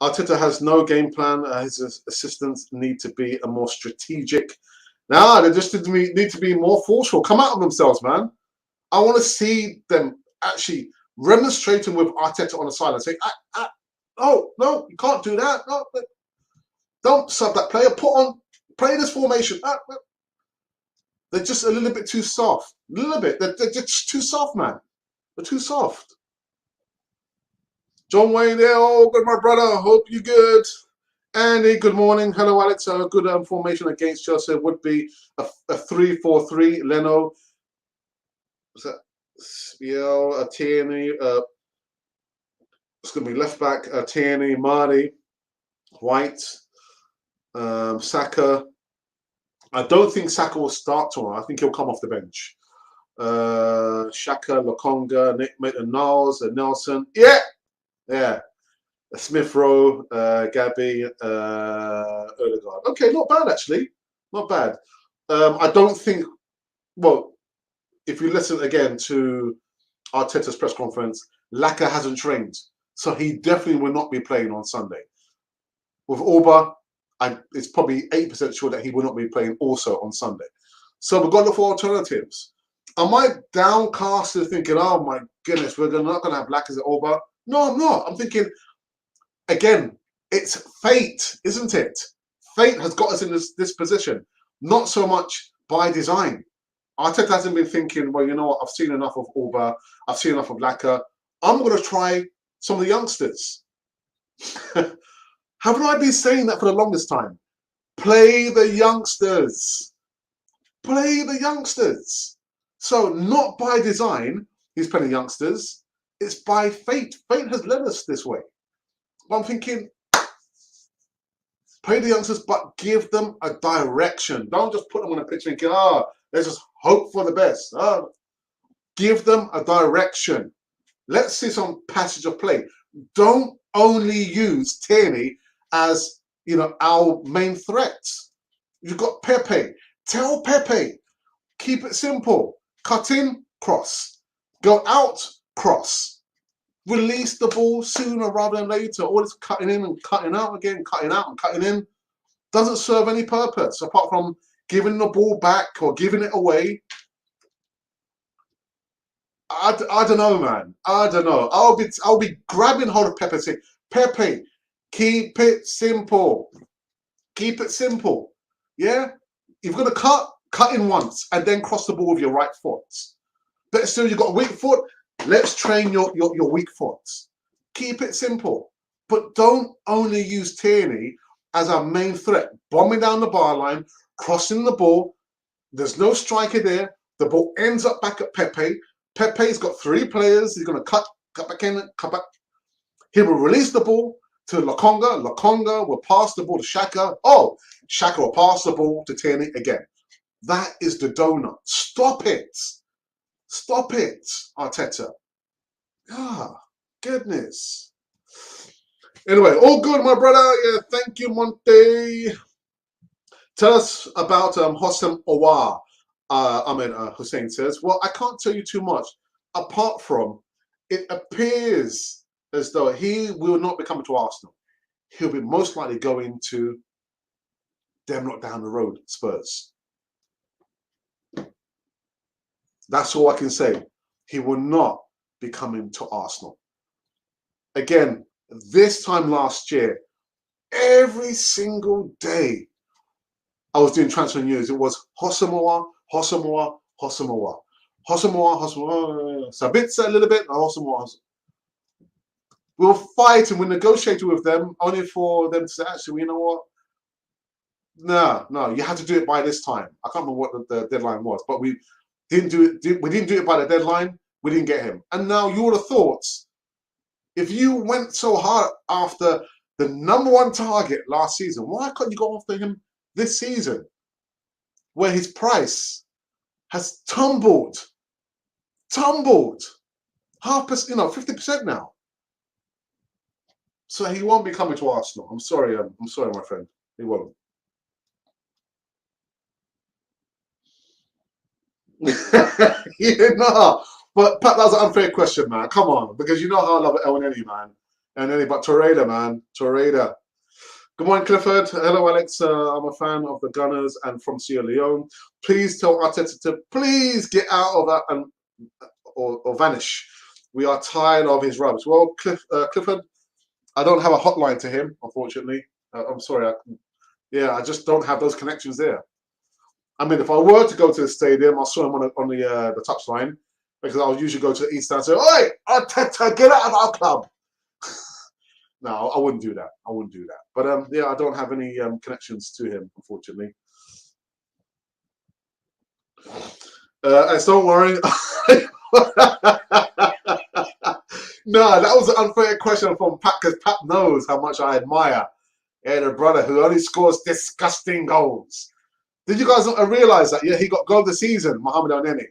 Arteta has no game plan. His assistants need to be a more strategic. Nah, they just need to be more forceful. Come out of themselves, man. I want to see them actually remonstrating with Arteta on the sideline, saying, "Oh no, you can't do that. No, don't sub that player. Play this formation." They're just a little bit too soft. A little bit. They're just too soft, man. They're too soft. John Wayne there. Oh, good, my brother. Hope you good. Andy, good morning. Hello, Alex. Good formation against Chelsea would be a 3-4-3. Leno. What's that? Spiel, Tierney. It's going to be left back. Tierney, Marty, White, Saka. I don't think Saka will start tomorrow. I think he'll come off the bench. Shaka, Lokonga, Nick Maitland-Niles, Nelson. Yeah. Smith Rowe, Gabby, Odegaard. Okay, not bad actually. Not bad. I don't think. Well, if you listen again to Arteta's press conference, Laka hasn't trained, so he definitely will not be playing on Sunday. With Orba, it's probably 8% sure that he will not be playing also on Sunday. So we've got to look for alternatives. Am I downcast thinking, oh my goodness, we're not going to have Laka at Orba? No, I'm not. I'm thinking, again, it's fate, isn't it? Fate has got us in this position, not so much by design. Arteta hasn't been thinking, well, you know what, I've seen enough of Orba, I've seen enough of Laka, I'm going to try some of the youngsters. Haven't I been saying that for the longest time? Play the youngsters. Play the youngsters. So not by design, he's playing youngsters. It's by fate. Fate has led us this way. But I'm thinking, play the youngsters, but give them a direction. Don't just put them on a pitch thinking, let's just hope for the best. Give them a direction. Let's see some passage of play. Don't only use Tierney as, our main threats. You've got Pepe. Tell Pepe. Keep it simple. Cut in, cross. Go out, cross. Release the ball sooner rather than later. All this cutting in and cutting out again, cutting out and cutting in doesn't serve any purpose apart from giving the ball back or giving it away. I don't know, man. I don't know. I'll be grabbing hold of Pepe and saying, Pepe, keep it simple. Keep it simple. Yeah? You're going to cut in once and then cross the ball with your right foot. But still, you've got a weak foot. Let's train your weak foot. Keep it simple. But don't only use Tierney as our main threat. Bombing down the bar line, crossing the ball. There's no striker there. The ball ends up back at Pepe. Pepe's got 3 players. He's going to cut back in, cut back. He will release the ball to Lokonga. Lokonga will pass the ball to Xhaka. Oh, Xhaka will pass the ball to Tierney again. That is the donut. Stop it. Stop it, Arteta. Goodness. Anyway, all good, my brother. Yeah, thank you, Monte. Tell us about Hossam Awar. Hussein says, well, I can't tell you too much, apart from it appears as though he will not be coming to Arsenal. He'll be most likely going to them not down the road, Spurs. That's all I can say. He will not be coming to Arsenal. Again, this time last year, every single day I was doing transfer news, it was Hossam Awar, Hossam Awar, Hossam Hossam Awar, Hossam Awar, Sabitzer a little bit, Hossam Awar. We were fighting, we negotiated with them, only for them to say, actually, you know what? No, no, you had to do it by this time. I can't remember what the deadline was, but we didn't do it. We didn't do it by the deadline. We didn't get him. And now you would have thought, if you went so hard after the #1 target last season, why can't you go after him this season, where his price has tumbled, half percent, 50% now. So he won't be coming to Arsenal. I'm sorry, my friend. He won't. But Pat, that was an unfair question, man. Come on, because you know how I love Elneny, man. Elneny, but Torreira, man, Torreira. Good morning, Clifford. Hello, Alex. I'm a fan of the Gunners and from Sierra Leone. Please tell Arteta to please get out of that or vanish. We are tired of his rubbish. Well, Clifford, I don't have a hotline to him, unfortunately. I'm sorry. I just don't have those connections there. I mean, if I were to go to the stadium, I saw him on the touchline, because I would usually go to the East Stand and say, "Oi, Arteta, get out of our club." No, I wouldn't do that. I wouldn't do that. But I don't have any connections to him, unfortunately. Don't worry. No, that was an unfair question from Pat, because Pat knows how much I admire the brother who only scores disgusting goals. Did you guys not realize that? Yeah, he got goal of the season, Mohamed Elneny.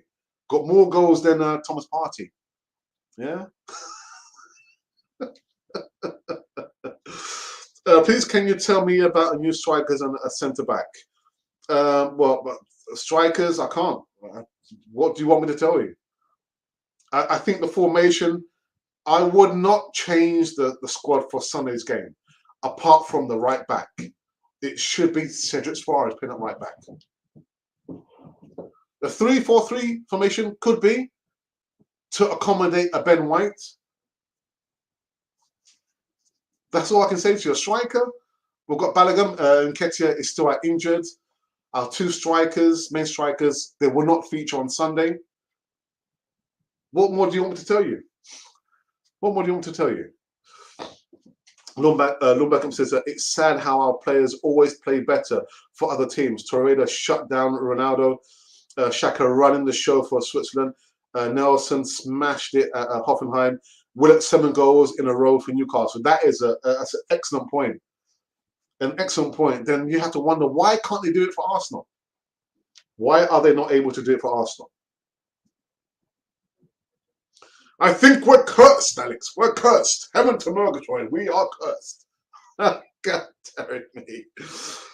Got more goals than Thomas Partey. Yeah. Please, can you tell me about a new strikers and a centre back? Well, strikers, I can't. What do you want me to tell you? I think the formation, I would not change the squad for Sunday's game, apart from the right back. It should be Cedric Suarez playing at right back. The 3-4-3 formation could be to accommodate a Ben White. That's all I can say to you. A striker, we've got Balogun. Nketiah is still out injured. Our two strikers, main strikers, they will not feature on Sunday. What more do you want me to tell you? What more do you want me to tell you? Lundbeckham says that it's sad how our players always play better for other teams. Torreira shut down Ronaldo. Xhaka running the show for Switzerland. Nelson smashed it at Hoffenheim. Willock 7 goals in a row for Newcastle. That's an excellent point. An excellent point. Then you have to wonder, why can't they do it for Arsenal? Why are they not able to do it for Arsenal? I think we're cursed, Alex. We're cursed. Heaven to Murgatroyd. We are cursed. God damn me.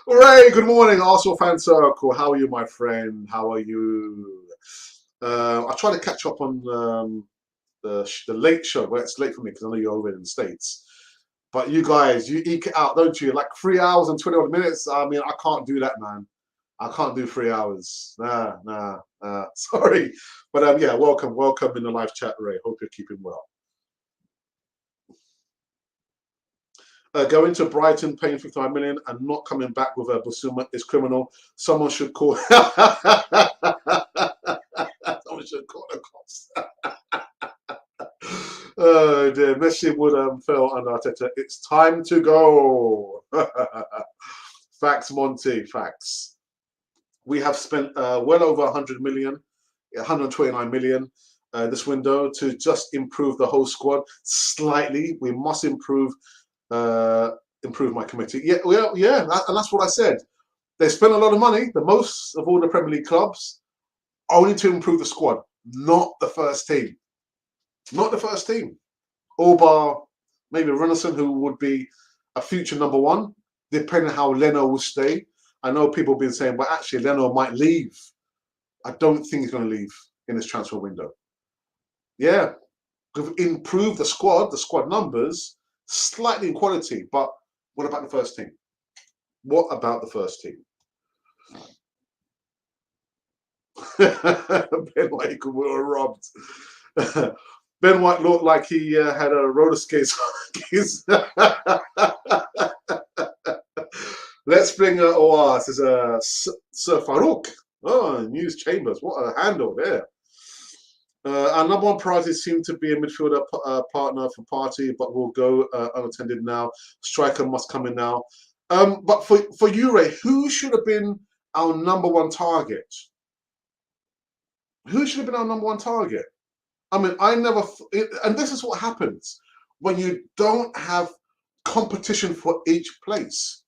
Ray, good morning, Arsenal fan circle. How are you, my friend? How are you? I try to catch up on the late show, where it's late for me because I know you're over in the States. But you guys, you eke it out, don't you? Like 3 hours and 20 odd minutes. I mean, I can't do that, man. I can't do 3 hours. Nah. Sorry. But yeah, welcome in the live chat, Ray. Hope you're keeping well. Going to Brighton, paying 59 million and not coming back with a Basuma is criminal. Someone should call. Someone should call the cops. Oh dear, Messi would fail under Arteta. It's time to go. Facts, Monty. Facts. We have spent well over 100 million, 129 million this window to just improve the whole squad slightly. We must improve my committee. Yeah, and that's what I said. They spent a lot of money, the most of all the Premier League clubs, only to improve the squad, not the first team. Not the first team. All bar maybe Renison, who would be a future #1, depending on how Leno will stay. I know people have been saying, but actually Leno might leave. I don't think he's going to leave in this transfer window. Yeah, we've improved the squad numbers, slightly in quality, but what about the first team? What about the first team? Ben White were robbed. Ben White looked like he had a roller skates. Let's bring this is Sir Farouk. Oh, News Chambers. What a handle there. Our number one priority seemed to be a midfielder partner for Party, but will go unattended now. Striker must come in now. But for you, Ray, who should have been our number one target? Who should have been our number one target? I mean, I never, and this is what happens when you don't have competition for each place.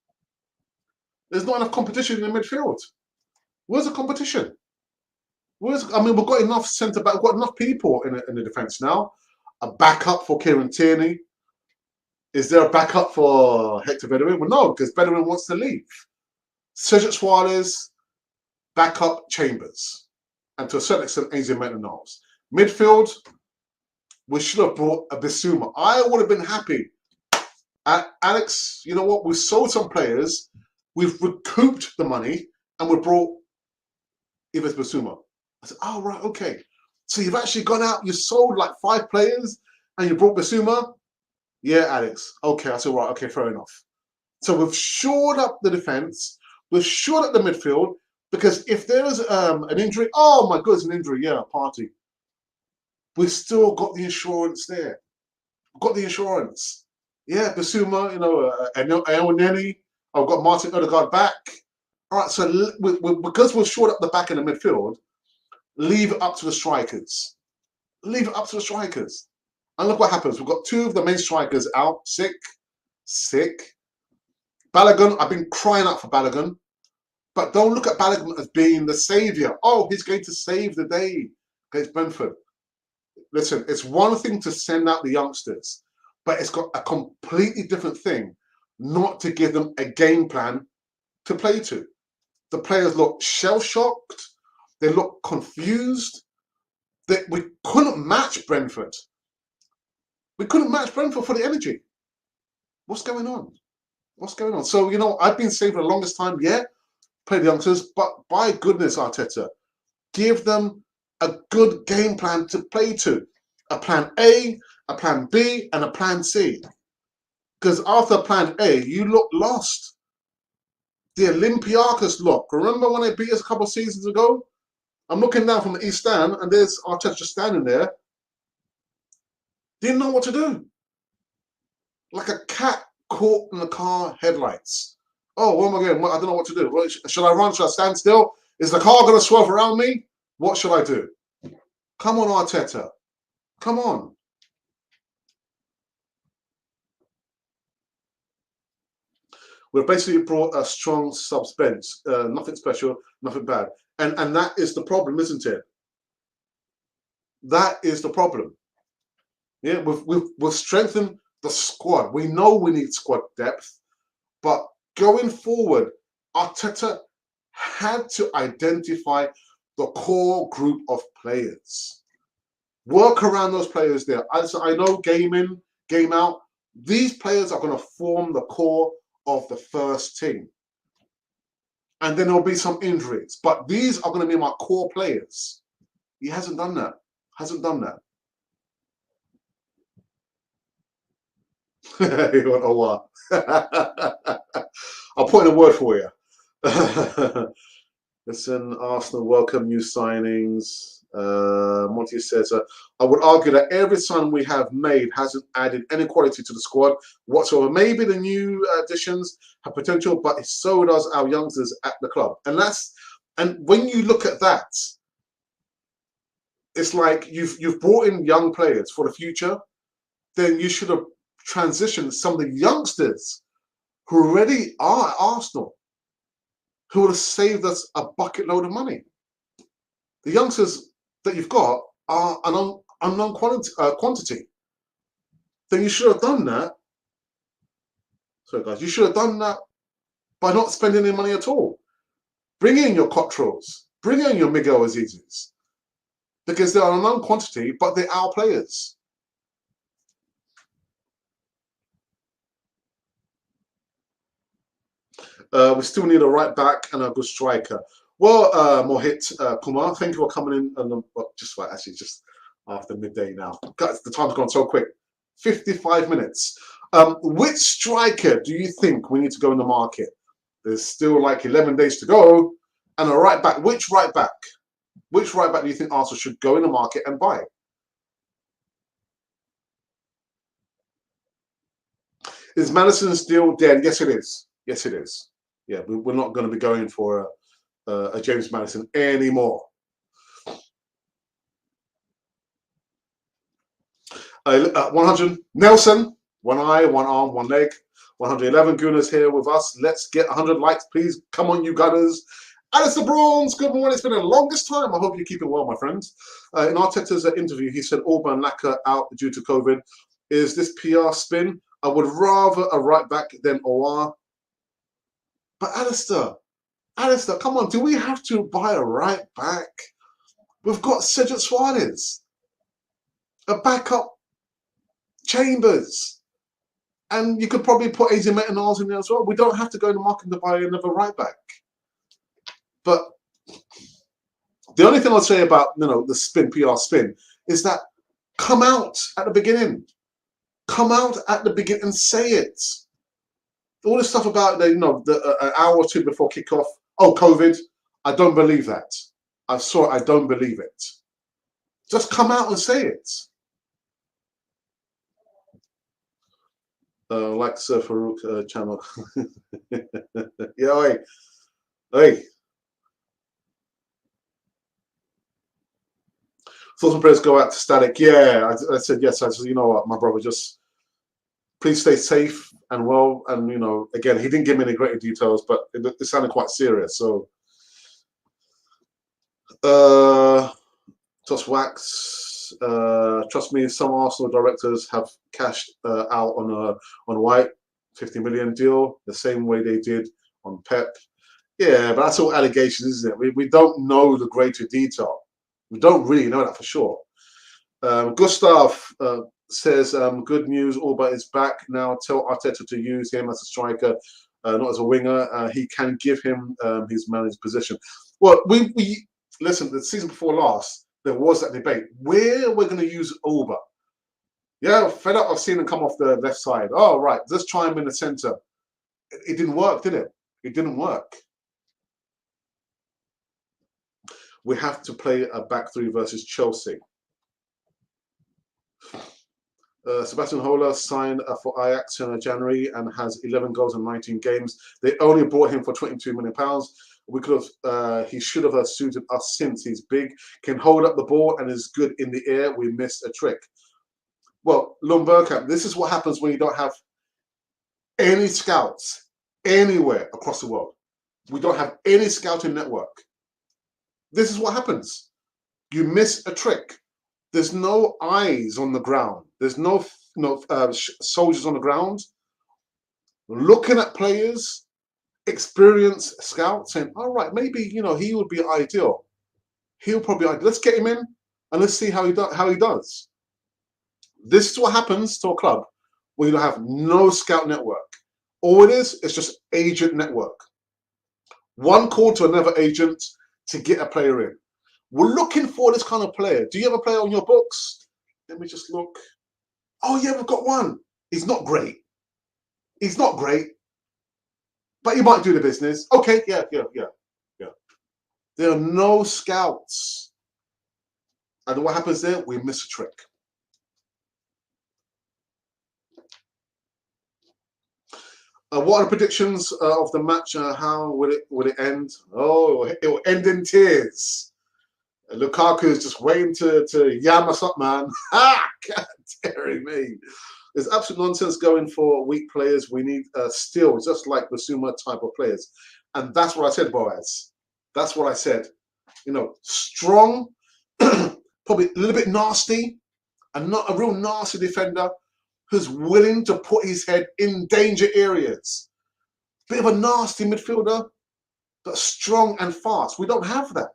There's not enough competition in the midfield. Where's the competition? I mean, we've got enough centre back, we've got enough people in the defence now. A backup for Kieran Tierney. Is there a backup for Hector Bellerin? Well, no, because Bellerin wants to leave. Cedric Suarez, backup Chambers. And to a certain extent, Ainsley Maitland-Niles. Midfield, we should have brought a Bissouma. I would have been happy. Alex, you know what? We've sold some players, we've recouped the money, and we brought Yves Bissouma. I said, oh, right, okay. So you've actually gone out, you sold like 5 players, and you brought Bissouma? Yeah, Alex. Okay, I said, right, okay, fair enough. So we've shored up the defence, we've shored up the midfield, because if there's an injury, oh my goodness, an injury, yeah, Party. We've still got the insurance there. We've got the insurance. Yeah, Bissouma, you know, Elneny, I've got Martin Odegaard back. All right, so because we've shored up the back in the midfield, leave it up to the strikers. Leave it up to the strikers. And look what happens. We've got 2 of the main strikers out, sick. Balogun, I've been crying out for Balogun. But don't look at Balogun as being the saviour. Oh, he's going to save the day against Brentford. Listen, it's one thing to send out the youngsters, but it's got a completely different thing not to give them a game plan to play to. The players look shell-shocked. They look confused. We couldn't match Brentford. We couldn't match Brentford for the energy. What's going on? What's going on? So, you know, I've been saying for the longest time, yeah, play the youngsters, but by goodness, Arteta, give them a good game plan to play to. A plan A, a plan B, and a plan C. Because after plan A, you look lost. The Olympiacos look. Remember when they beat us a couple of seasons ago? I'm looking down from the East Stand, and there's Arteta just standing there. Didn't know what to do. Like a cat caught in the car headlights. Oh, what am I doing? I don't know what to do. Should I run? Should I stand still? Is the car going to swerve around me? What should I do? Come on, Arteta. Come on. We've basically brought a strong subs bench. Nothing special, nothing bad. And that is the problem, isn't it? That is the problem. Yeah, we've strengthened the squad. We know we need squad depth, but going forward, Arteta had to identify the core group of players. Work around those players there. I know game in, game out, these players are going to form the core of the first team. And then there'll be some injuries, but these are going to be my core players. He hasn't done that. Hasn't done that. You want a what? I'll put in a word for you. Listen, Arsenal welcome new signings. Monty says, I would argue that every sign we have made hasn't added any quality to the squad whatsoever. Maybe the new additions have potential, but so does our youngsters at the club. And when you look at that, it's like you've brought in young players for the future. Then you should have transitioned some of the youngsters who already are at Arsenal, who would have saved us a bucket load of money. The youngsters that you've got are an unknown quantity. Then you should have done that. Sorry, guys, you should have done that by not spending any money at all. Bring in your Cottrells, bring in your Miguel Azizes, because they're an unknown quantity, but they're our players. We still need a right back and a good striker. Well, Mohit Kumar, thank you for coming in. And just right, actually, just after midday now. Guys, the time's gone so quick. 55 minutes. Which striker do you think we need to go in the market? There's still like 11 days to go. And a right back. Which right back? Which right back do you think Arsenal should go in the market and buy? Is Madison still dead? Yes, it is. Yes, it is. Yeah, we're not going to be going for a James Madison anymore. 100 Nelson, one eye, one arm, one leg. 111 Gooners here with us. Let's get 100 likes, please. Come on, you gunners. Alistair Brawns, good morning. It's been the longest time. I hope you're keeping well, my friends. In Arteta's interview, he said Auba and Laka out due to COVID. Is this PR spin? I would rather a right back than OR. But Alistair, come on. Do we have to buy a right back? We've got Cedric Suarez, a backup Chambers. And you could probably put AZ Metanars in there as well. We don't have to go in the market to buy another right back. But the only thing I'd say about the spin, PR spin, is that come out at the beginning. Come out at the beginning and say it. All this stuff about an hour or two before kickoff. Oh, COVID. I don't believe that. I saw it. I don't believe it. Just come out and say it. Like Sir Farouk channel. Yeah, hey. Thoughts and prayers go out to Static. Yeah, I said yes. I said, you know what, my brother, just please stay safe and well. And again, he didn't give me any greater details, but it sounded quite serious. So, just wax. Trust me, some Arsenal directors have cashed out on White, 50 million deal, the same way they did on Pep. Yeah, but that's all allegations, isn't it? We don't know the greater detail. We don't really know that for sure. Gustav says, good news, Auba is back now. Tell Arteta to use him as a striker, not as a winger. He can give him his managed position. Well, we listen, the season before last, there was that debate. Where we're going to use Auba? Yeah, fed up of seeing him come off the left side. Oh, right, let's try him in the centre. It didn't work, did it? It didn't work. We have to play a back three versus Chelsea. Sebastian Hola signed for Ajax in January and has 11 goals in 19 games. They only bought him for £22 million. We could have. He should have suited us since he's big, can hold up the ball, and is good in the air. We missed a trick. Well, Lumberkamp, this is what happens when you don't have any scouts anywhere across the world. We don't have any scouting network. This is what happens. You miss a trick. There's no eyes on the ground. There's no soldiers on the ground looking at players, experienced scouts, saying, all right, maybe he would be ideal. He'll probably ideal. Let's get him in and let's see how he does. This is what happens to a club when you don't have no scout network. All it is just agent network. One call to another agent to get a player in. We're looking for this kind of player. Do you have a player on your books? Let me just look. Oh, yeah, we've got one. He's not great. He's not great. But he might do the business. Okay, yeah. There are no scouts. And what happens there? We miss a trick. What are the predictions of the match? How will it end? Oh, it will end in tears. Lukaku is just waiting to yam us up, man. God damn me. There's absolute nonsense going for weak players. We need still, just like the Suma type of players. And that's what I said, Boaz. That's what I said. Strong, probably a little bit nasty, and not a real nasty defender who's willing to put his head in danger areas. Bit of a nasty midfielder, but strong and fast. We don't have that.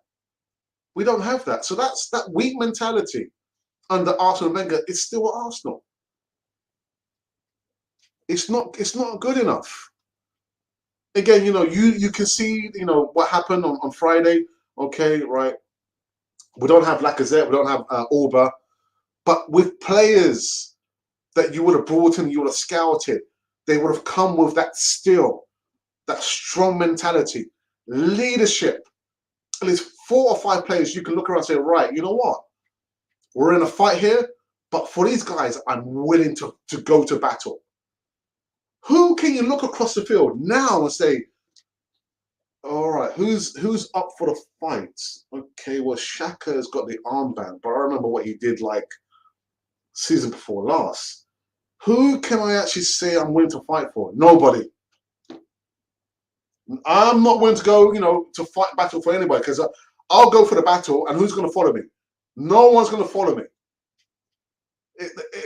We don't have that. So that's that weak mentality under Arsenal Wenger is still at Arsenal. It's not good enough. Again, you can see, what happened on Friday. Okay, right. We don't have Lacazette, we don't have Auba, but with players that you would have brought in, you would have scouted, they would have come with that still, that strong mentality, leadership, at least 4 or 5 players you can look around and say, right, you know what? We're in a fight here, but for these guys, I'm willing to go to battle. Who can you look across the field now and say, all right, who's up for the fight? Okay, well, Shaka has got the armband, but I remember what he did like season before last. Who can I actually say I'm willing to fight for? Nobody. I'm not willing to go, to fight battle for anybody, because I'll go for the battle, and who's going to follow me? No one's going to follow me.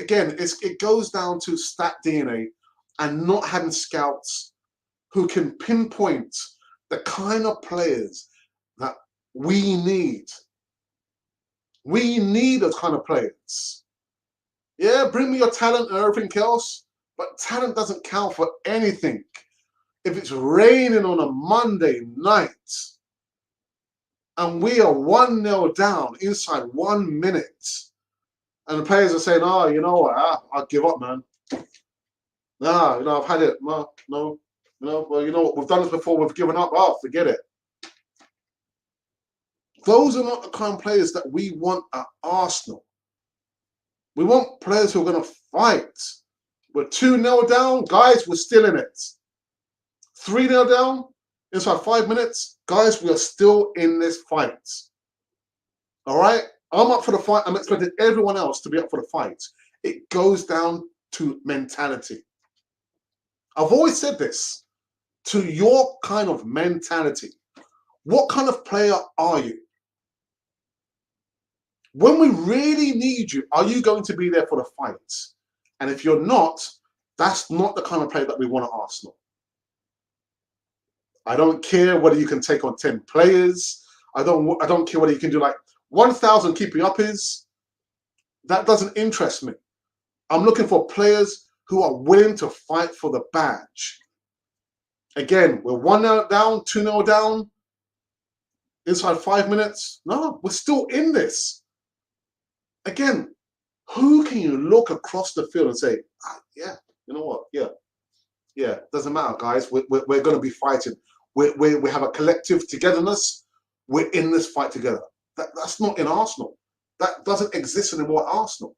Again, it goes down to stat DNA and not having scouts who can pinpoint the kind of players that we need. We need those kind of players. Yeah, bring me your talent and everything else, but talent doesn't count for anything if it's raining on a Monday night and we are 1-0 down inside 1 minute, and the players are saying, oh, you know what, I'll give up, man. Nah, I've had it. No, well, you know what, we've done this before, we've given up. Oh, forget it. Those are not the kind of players that we want at Arsenal. We want players who are going to fight. We're 2-0 down, guys, we're still in it. 3-0 down, inside 5 minutes, guys, we are still in this fight. All right? I'm up for the fight. I'm expecting everyone else to be up for the fight. It goes down to mentality. I've always said this, to your kind of mentality. What kind of player are you? When we really need you, are you going to be there for the fight? And if you're not, that's not the kind of player that we want at Arsenal. I don't care whether you can take on 10 players. I don't care whether you can do like 1,000 keeping up is. That doesn't interest me. I'm looking for players who are willing to fight for the badge. Again, we're 1-0 down, 2-0 down, inside 5 minutes. No, we're still in this. Again, who can you look across the field and say, yeah, you know what, yeah, doesn't matter, guys. We're going to be fighting. We have a collective togetherness. We're in this fight together. That's not in Arsenal. That doesn't exist anymore at Arsenal.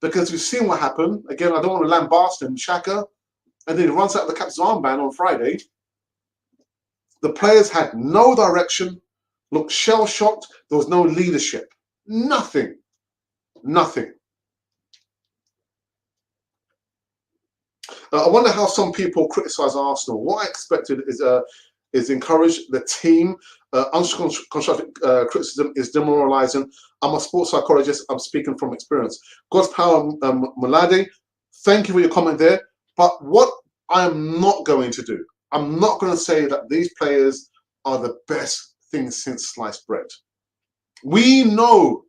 Because you've seen what happened. Again, I don't want to lambast him, Xhaka, and then he runs out of the captain's armband on Friday. The players had no direction, looked shell-shocked. There was no leadership. Nothing. I wonder how some people criticise Arsenal. What I expected is encourage the team. Unconstructive criticism is demoralising. I'm a sports psychologist. I'm speaking from experience. God's power, Mulade. Thank you for your comment there. But what I am not going to do, I'm not going to say that these players are the best thing since sliced bread. We know,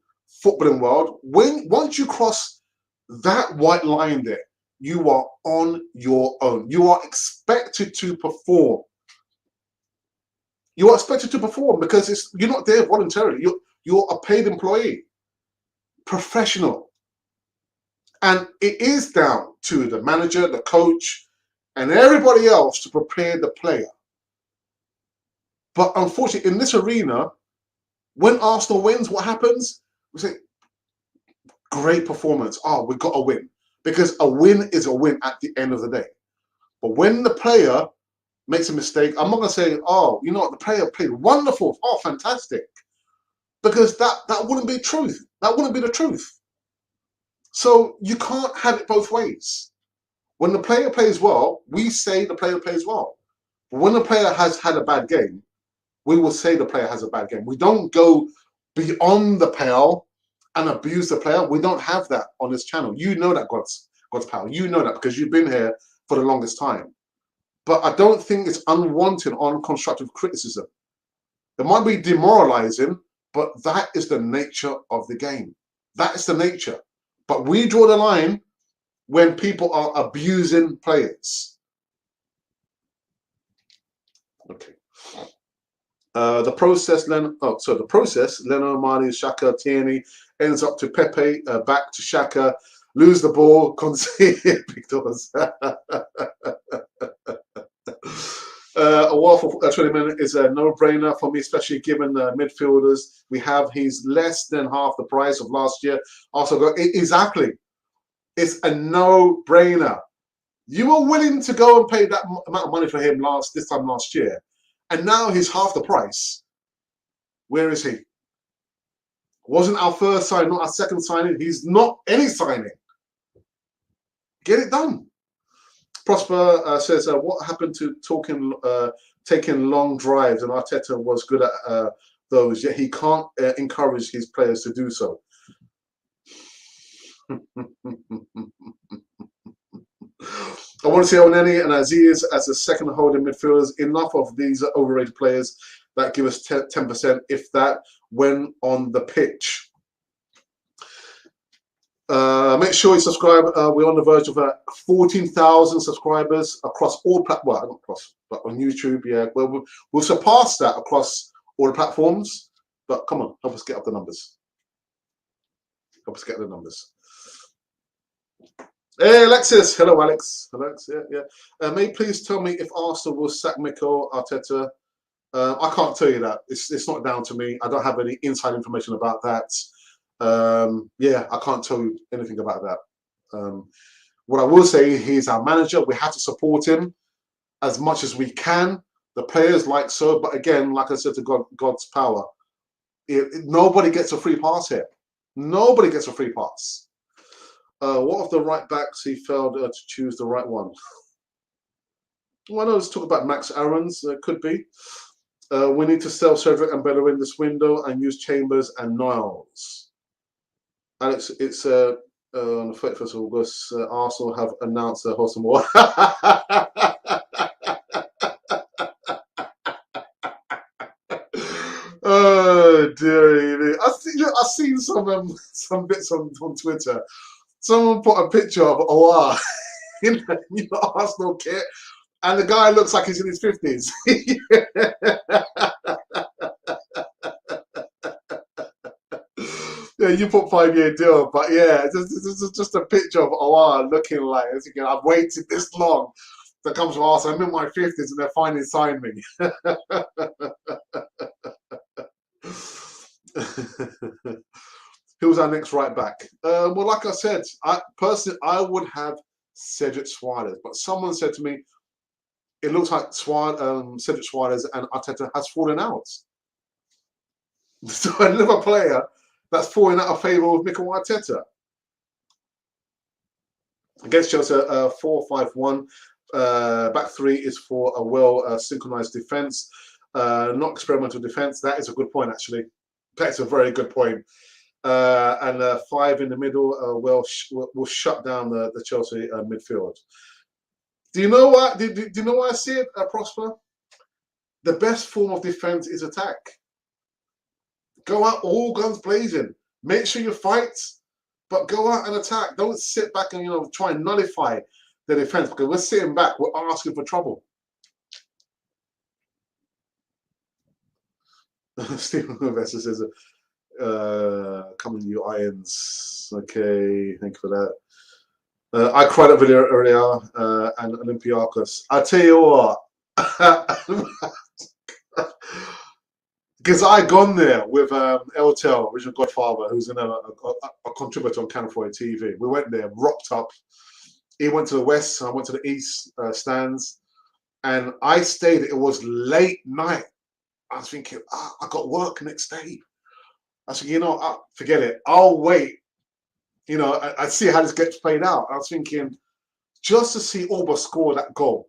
footballing world, once you cross that white line there, you are on your own. You are expected to perform. You are expected to perform because you're not there voluntarily. You're a paid employee, professional. And it is down to the manager, the coach, and everybody else to prepare the player. But unfortunately, in this arena, when Arsenal wins, what happens? We say, great performance. Oh, we've got a win. Because a win is a win at the end of the day. But when the player makes a mistake, I'm not going to say, oh, you know what, the player played wonderful. Oh, fantastic. Because that wouldn't be truth. That wouldn't be the truth. So you can't have it both ways. When the player plays well, we say the player plays well. But when the player has had a bad game, we will say the player has a bad game. We don't go beyond the pale and abuse the player. We don't have that on this channel. You know that, God's power. You know that because you've been here for the longest time. But I don't think it's unwanted on constructive criticism. It might be demoralizing, but that is the nature of the game. That is the nature. But we draw the line when people are abusing players. Okay. The process, Leno Mane, Xhaka, Tierney, ends up to Pepe, back to Xhaka, lose the ball, concede big doors. A wealth of 20 million is a no-brainer for me, especially given the midfielders we have. He's less than half the price of last year. Also, exactly. It's a no-brainer. You were willing to go and pay that amount of money for him this time last year, and now he's half the price. Where is he? Wasn't our first signing, not our second signing. He's not any signing. Get it done. Prosper says, what happened to taking long drives? And Arteta was good at those, yet he can't encourage his players to do so. I want to see Oneni and Aziz as the second holding midfielders. Enough of these overrated players that give us 10%, if that, when on the pitch. Make sure you subscribe. We're on the verge of 14,000 subscribers across all platforms. Well, not across, but on YouTube. Yeah, we'll surpass that across all the platforms. But come on, help us get up the numbers. Help us get the numbers. Hey, Alexis. Hello, Alex. Alex, yeah. May you please tell me if Arsenal will sack Mikel Arteta? I can't tell you that. It's not down to me. I don't have any inside information about that. Yeah, I can't tell you anything about that. What I will say, he's our manager. We have to support him as much as we can. The players like so, but again, like I said, to God's power, nobody gets a free pass here. Nobody gets a free pass. What of the right backs? He failed to choose the right one. Well, let's talk about Max Aarons. Could be. We need to sell Cedric and Bellerin this window and use Chambers and Niles. Alex, it's on the 31st of August. Arsenal have announced their host more. Oh dear! I've seen some bits on Twitter. Someone put a picture of Oar in the Arsenal kit, and the guy looks like he's in his 50s. Yeah, you put 5-year deal, but yeah, just a picture of Oar looking like, as again, I've waited this long to come to Arsenal. I'm in my 50s and they're finally signed me. Who's our next right back? Well, like I said, personally, I would have Cedric Suarez, but someone said to me, it looks like Cedric Suarez and Arteta has fallen out. So another player that's falling out of favour with Mikel Arteta. Against Chelsea, 4-5-1. Back three is for a well synchronized defense, not experimental defense. That is a good point, actually. That's a very good point. And 5 in the middle will shut down the Chelsea midfield. Do you know what? Do you know why I see it, Prosper? The best form of defense is attack. Go out all guns blazing. Make sure you fight, but go out and attack. Don't sit back and try and nullify the defense, because we're sitting back. We're asking for trouble. Stephen Investor says, "Come on, you irons." Okay, thank you for that. I cried at Villarreal and Olympiacos. I tell you what. Because I gone there with Eltel, original Godfather, who's a contributor on Canal 4 TV. We went there, rocked up. He went to the west, I went to the east stands, and I stayed. It was late night. I was thinking, I got work next day. I said, forget it. I'll wait. I see how this gets played out. I was thinking, just to see Alba score that goal,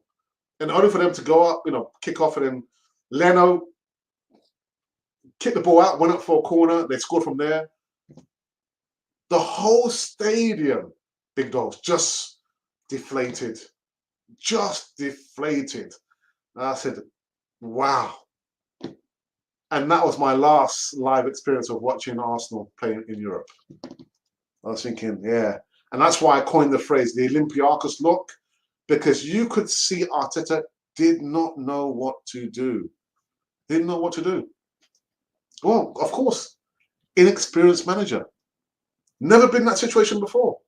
and only for them to go up, kick off, and then Leno kicked the ball out, went up for a corner. They scored from there. The whole stadium, big dogs, just deflated. Just deflated. And I said, wow. And that was my last live experience of watching Arsenal playing in Europe. I was thinking, yeah. And that's why I coined the phrase, the Olympiacos look, because you could see Arteta did not know what to do. Didn't know what to do. Well, of course, inexperienced manager. Never been in that situation before.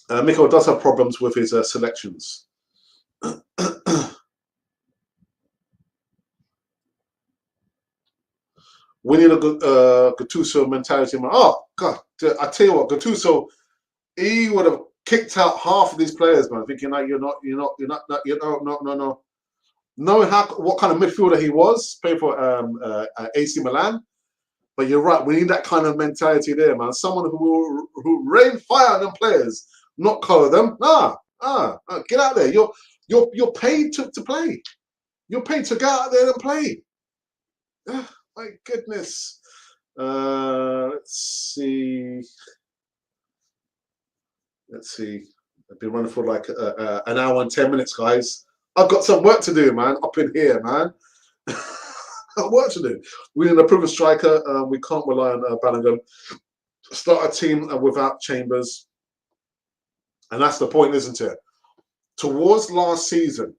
Mikel does have problems with his selections. We need a good Gattuso mentality. Oh God, I tell you what, Gattuso, he would have kicked out half of these players, man. Thinking like no. Knowing what kind of midfielder he was, playing for AC Milan. But you're right, we need that kind of mentality there, man. Someone who rain fire on them players, not color them. Get out there. You're paid to play. You're paid to go out there and play. My goodness. Let's see. I've been running for like an hour and 10 minutes, guys. I've got some work to do, man. Up in here, man. Work to do. We need a proven striker. We can't rely on Bellingham. Start a team without Chambers, and that's the point, isn't it? Towards last season,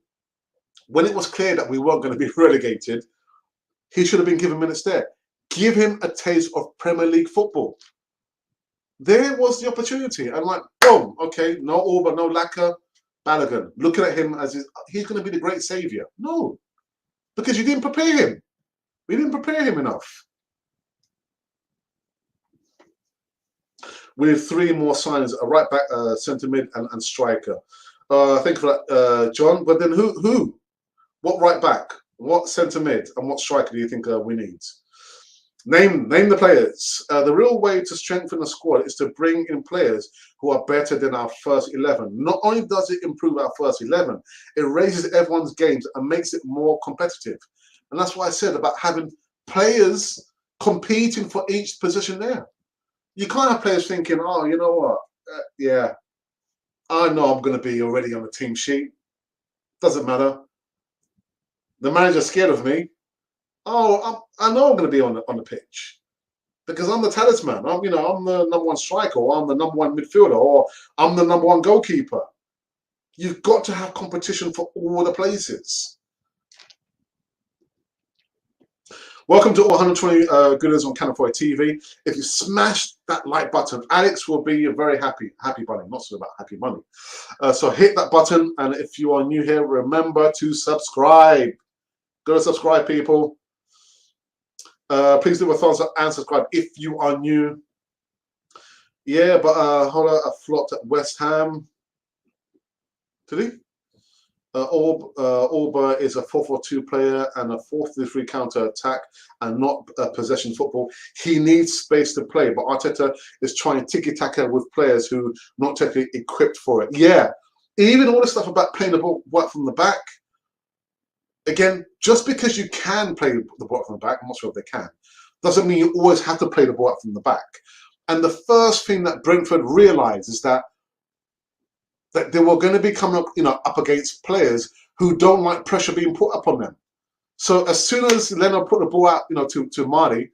when it was clear that we weren't going to be relegated, he should have been given minutes there. Give him a taste of Premier League football. There was the opportunity, and like, boom, okay, no Orba, no Laka, Balogun. Looking at him as he's going to be the great saviour. No, because you didn't prepare him. We didn't prepare him enough. We need 3 more signings: a right back, centre mid, and striker. Thank you for that, John. But then who? What right back? What centre mid? And what striker do you think we need? Name the players. The real way to strengthen the squad is to bring in players who are better than our first 11. Not only does it improve our first 11, it raises everyone's games and makes it more competitive. And that's what I said about having players competing for each position there. You can't have players thinking, oh, you know what? Yeah, I know I'm going to be already on the team sheet. Doesn't matter. The manager's scared of me. Oh, I know I'm going to be on the pitch because I'm the talisman. I'm the number 1 striker, or I'm the number 1 midfielder, or I'm the number 1 goalkeeper. You've got to have competition for all the places. Welcome to all 120 gooders on Cannon Foy TV. If you smash that like button, Alex will be very happy. Happy bunny, not so about happy money. So hit that button, and if you are new here, remember to subscribe. Go to subscribe, people. Please do a thumbs up and subscribe if you are new. Yeah, but hold on, I flopped at West Ham. Did he? Orba is a 4-4-2 player and a 4-3-3 counter attack and not possession football. He needs space to play, but Arteta is trying tiki-taka with players who are not technically equipped for it. Yeah, even all the stuff about playing the ball work from the back. Again, just because you can play the ball from the back, I'm not sure if they can, doesn't mean you always have to play the ball from the back. And the first thing that Brentford realised is that they were going to be coming up against players who don't like pressure being put upon them. So as soon as Leno put the ball out, to Marty,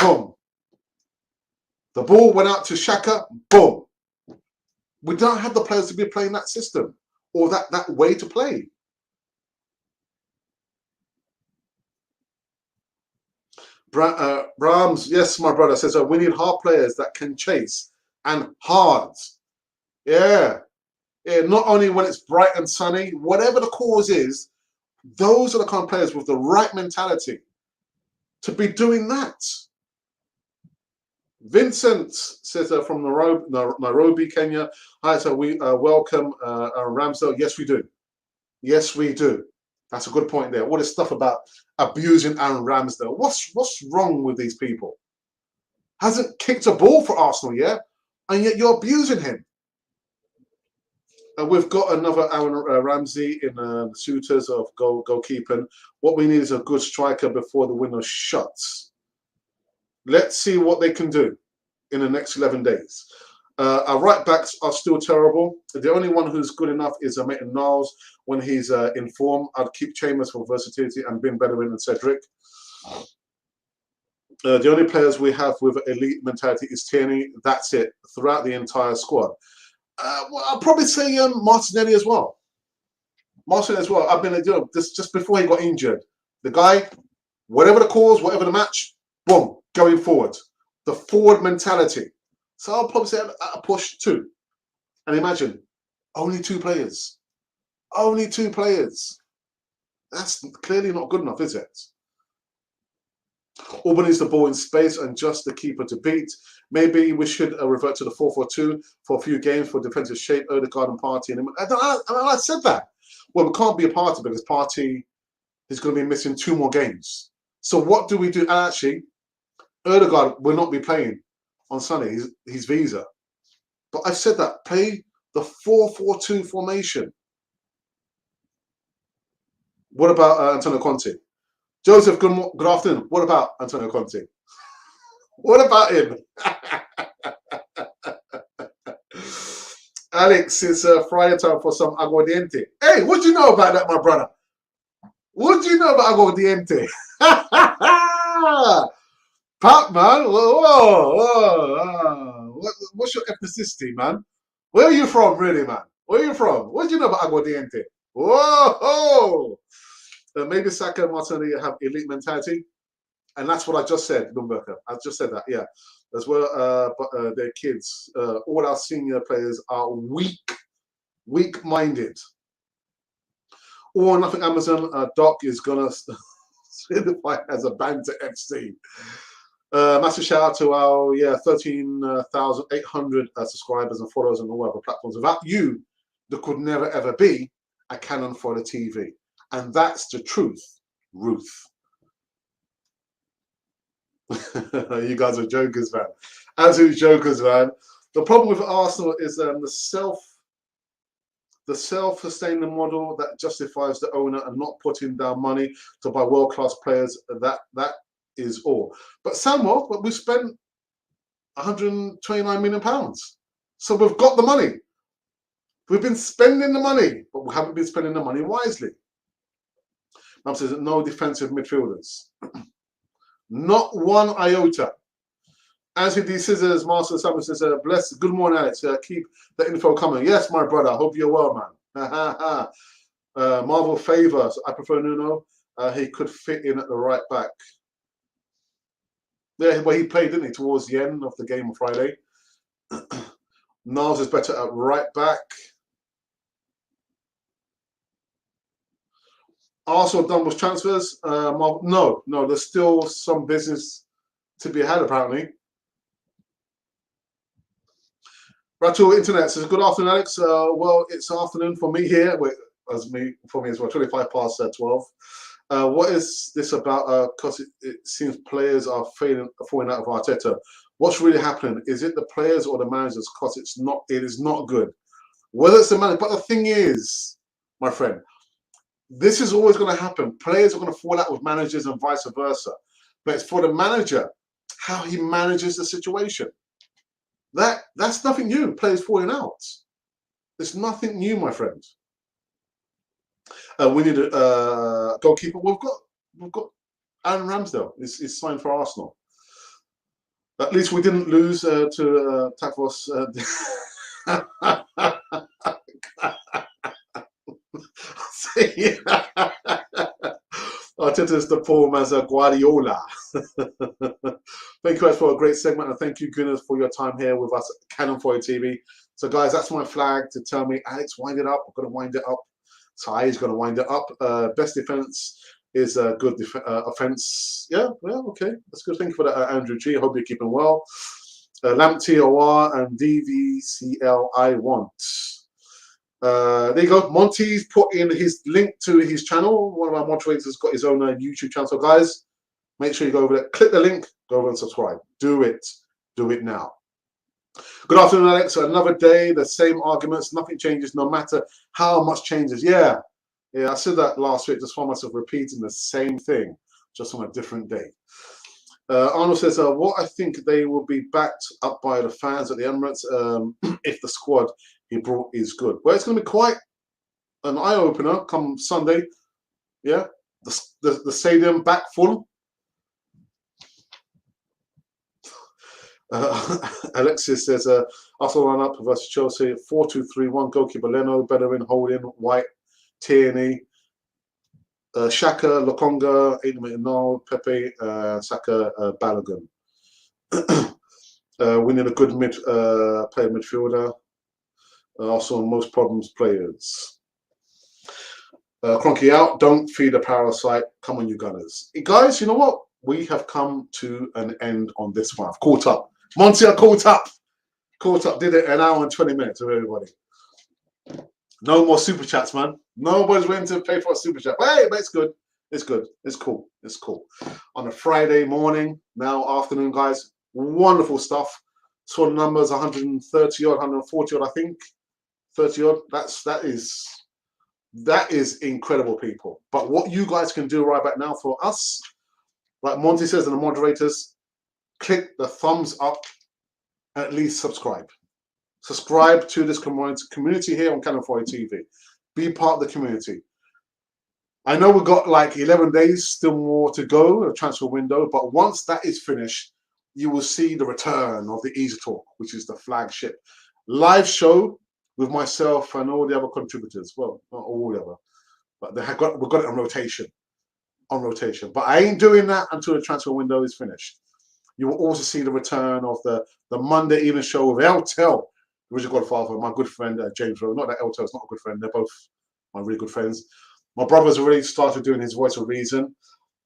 boom. The ball went out to Xhaka, boom. We don't have the players to be playing that system or that way to play. Brahms, yes, my brother says, we need hard players that can chase and hard. Yeah. Yeah, not only when it's bright and sunny, whatever the cause is, those are the kind of players with the right mentality to be doing that. Vincent says from Nairobi, Kenya. Hi, so we welcome Ramsdale. Yes, we do. Yes, we do. That's a good point there. All this stuff about abusing Aaron Ramsdale. What's wrong with these people? Hasn't kicked a ball for Arsenal yet, and yet you're abusing him. We've got another Aaron Ramsey in the suitors of goalkeeping. What we need is a good striker before the window shuts. Let's see what they can do in the next 11 days. Our right backs are still terrible. The only one who's good enough is Maitland-Niles when he's in form. I'd keep Chambers for versatility and Ben Bellerin and Cedric. The only players we have with elite mentality is Tierney. That's it throughout the entire squad. Well, I'll probably say Martinelli as well. Martinelli as well. I've been, just before he got injured, the guy, whatever the cause, whatever the match, boom, going forward. The forward mentality. So I'll probably say a push 2. And imagine, only 2 players. Only 2 players. That's clearly not good enough, is it? Auburn needs the ball in space and just the keeper to beat. Maybe we should revert to the 4-4-2 for a few games for defensive shape, Odegaard and Partey. And I said that. Well, we can't be a Partey because Partey is going to be missing 2 more games. So what do we do? And actually, Odegaard will not be playing on Sunday. He's visa. But I've said that. Play the 4-4-2 formation. What about Antonio Conte? Joseph, good afternoon. What about Antonio Conte? What about him? Alex, it's Friday time for some aguardiente. Hey, what do you know about that, my brother? What do you know about aguardiente? Pap, man. Whoa. What's your ethnicity, man? Where are you from, really, man? Where are you from? What do you know about aguardiente? Whoa. Maybe Saka and Martinelli have elite mentality. And that's what I just said, Lumberka. I just said that, yeah. As well, but their kids, all our senior players are weak-minded. Or nothing Amazon, Doc is going to certify as a band to FC. Massive shout out to our 13,800 subscribers and followers on all other platforms. Without you, there could never ever be a Canon for the TV. And that's the truth, Ruth. You guys are jokers, man. Absolute jokers, man. The problem with Arsenal is the self-sustaining model that justifies the owner and not putting down money to buy world-class players. That is all. But Samuel, we spent £129 million. So we've got the money. We've been spending the money, but we haven't been spending the money wisely. Mum says no defensive midfielders. Not one iota. Anthony D. Scissors, Master Samuel says, bless. Good morning, Alex. Keep the info coming. Yes, my brother. I hope you're well, man. Marvel Favor. I prefer Nuno. He could fit in at the right back. Yeah, well, he played, didn't he, towards the end of the game on Friday. Niles is better at right back. Arsenal done with transfers. No, there's still some business to be had, apparently. Ratu Internet says, good afternoon, Alex. Well, it's afternoon for me here. For me as well, 25 past 12. What is this about? Because it seems players are falling out of Arteta. What's really happening? Is it the players or the managers? Because it is not good. Whether it's the manager, but the thing is, my friend, this is always going to happen. Players are going to fall out with managers and vice versa. But it's for the manager, how he manages the situation. That's nothing new. Players falling out. It's nothing new, my friend. We need a goalkeeper. We've got Aaron Ramsdale. Is signed for Arsenal. At least we didn't lose to Takvos. Arteta's the poor man's Guardiola. Thank you guys for a great segment, and thank you, Guinness, for your time here with us at Canon for TV. So, guys, that's my flag to tell me, Alex, wind it up. I'm going to wind it up. Ty is going to wind it up. Best defense is a good offense. Yeah, okay. That's good. Thank you for that, Andrew G. I hope you're keeping well. Lamp TOR and DVCL I want. There you go. Monty's put in his link to his channel. One of our moderators has got his own YouTube channel. So, guys, make sure you go over there. Click the link. Go over and subscribe. Do it. Do it now. Good afternoon, Alex. Another day, the same arguments. Nothing changes, no matter how much changes. Yeah, I said that last week. Just found myself repeating the same thing, just on a different day. Arnold says, what I think they will be backed up by the fans at the Emirates if the squad he brought is good. Well, it's going to be quite an eye-opener come Sunday. Yeah, the stadium back full. Alexis says, Arsenal line up versus Chelsea, 4-2-3-1, goalkeeper Leno, Bellerin, Holding, White, Tierney, Xhaka, Lokonga, Aiden Pepe, Saka, Balogun. We need a good player midfielder. Also, most problems players. Cronky out. Don't feed a parasite. Come on, you gunners. Guys, you know what? We have come to an end on this one. I've caught up. Monty, I caught up. Caught up. Did it an hour and 20 minutes with everybody. No more super chats, man. Nobody's willing to pay for a super chat. But hey, but it's good. It's good. It's cool. It's cool. On a Friday morning, now afternoon, guys. Wonderful stuff. Saw the numbers 130 odd, 140 odd, I think. 30 odd. That is incredible, people. But what you guys can do right back now for us, like Monty says and the moderators, click the thumbs up and at least subscribe. Subscribe to this community here on Canon 4 TV. Be part of the community. I know we've got like 11 days still more to go, a transfer window, but once that is finished, you will see the return of the Easy Talk, which is the flagship live show with myself and all the other contributors. Well, not all the other, but we've got it on rotation. But I ain't doing that until the transfer window is finished. You will also see the return of the Monday evening show with LTEL, the original Godfather, my good friend James Rowe. Not that LTEL is not a good friend, they're both my really good friends. My brother's already started doing his Voice of Reason.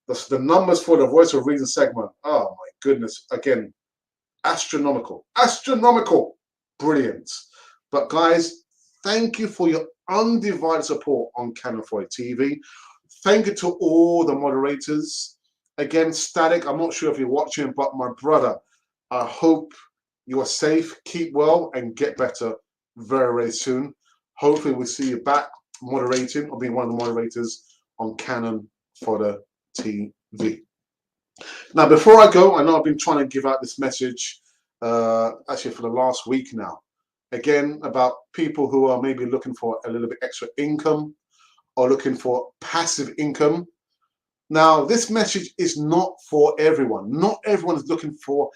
The numbers for the Voice of Reason segment, oh my goodness, again, astronomical. Brilliant. But guys, thank you for your undivided support on Canon 4 TV. Thank you to all the moderators. Again, Static, I'm not sure if you're watching, but my brother, I hope you are safe, keep well, and get better very, very soon. Hopefully we'll see you back moderating or being one of the moderators on Canon Fodder TV. Now, before I go, I know I've been trying to give out this message actually for the last week now. Again, about people who are maybe looking for a little bit extra income or looking for passive income. Now, this message is not for everyone. Not everyone is looking for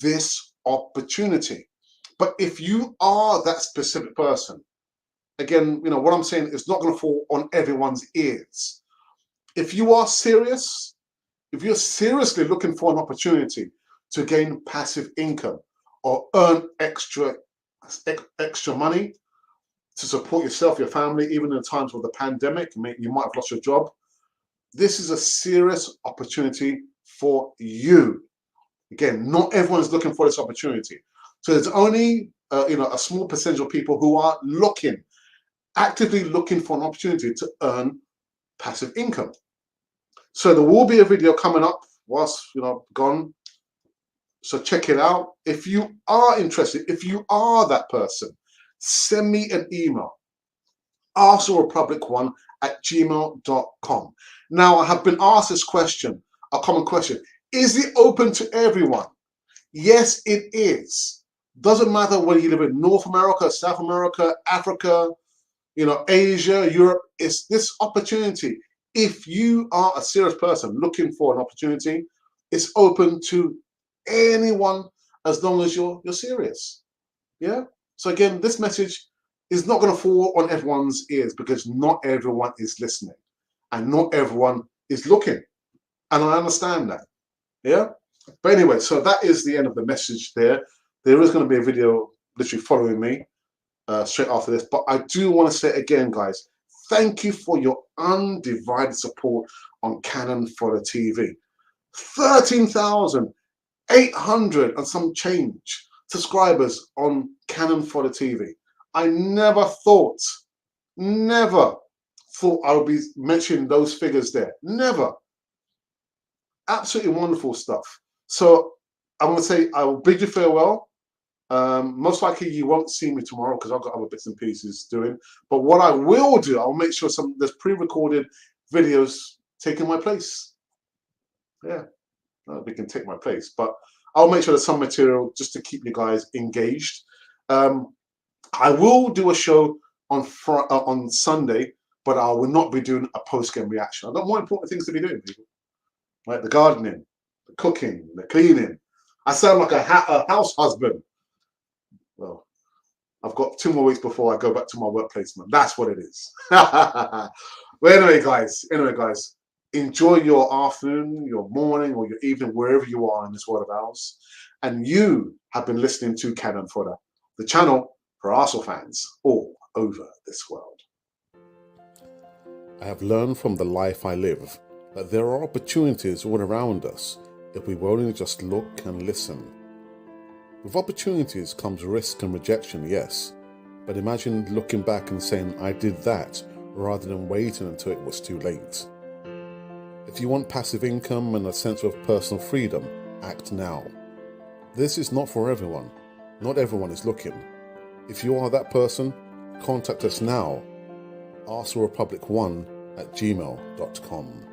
this opportunity. But if you are that specific person, again, you know, what I'm saying is not going to fall on everyone's ears. If you are serious, if you're seriously looking for an opportunity to gain passive income or earn extra money to support yourself, your family, even in times of the pandemic, you might have lost your job. This is a serious opportunity for you. Again, not everyone's looking for this opportunity. So there's only a small percentage of people who are actively looking for an opportunity to earn passive income. So there will be a video coming up whilst gone. So check it out. If you are interested, if you are that person, send me an email. arsenalrepublic1@gmail.com. Now, I have been asked this question, a common question. Is it open to everyone? Yes, it is. Doesn't matter whether you live in North America, South America, Africa, Asia, Europe. It's this opportunity. If you are a serious person looking for an opportunity, it's open to anyone as long as you're serious. Yeah. So again, this message is not going to fall on everyone's ears because not everyone is listening and not everyone is looking. And I understand that. Yeah. But anyway, so that is the end of the message there. There is going to be a video literally following me straight after this. But I do want to say again, guys, thank you for your undivided support on Canon Fodder TV. 13,800 and some change subscribers on Canon Fodder TV. I never thought I would be mentioning those figures there. Never. Absolutely wonderful stuff. So I'm going to say I will bid you farewell. Most likely you won't see me tomorrow because I've got other bits and pieces doing. But what I will do, I'll make sure there's pre-recorded videos taking my place. Yeah, they can take my place. But I'll make sure there's some material just to keep you guys engaged. I will do a show on Sunday, but I will not be doing a post-game reaction. I've got more important things to be doing, people. Like the gardening, the cooking, the cleaning. I sound like a house husband. Well, I've got 2 more weeks before I go back to my work placement. That's what it is. Well, anyway, guys, enjoy your afternoon, your morning, or your evening, wherever you are in this world of ours. And you have been listening to Canon Fodder, the channel for Arsenal fans all over this world. I have learned from the life I live that there are opportunities all around us if we will only just look and listen. With opportunities comes risk and rejection, yes, but imagine looking back and saying, I did that, rather than waiting until it was too late. If you want passive income and a sense of personal freedom, act now. This is not for everyone. Not everyone is looking. If you are that person, contact us now. ArsenalRepublic1@gmail.com.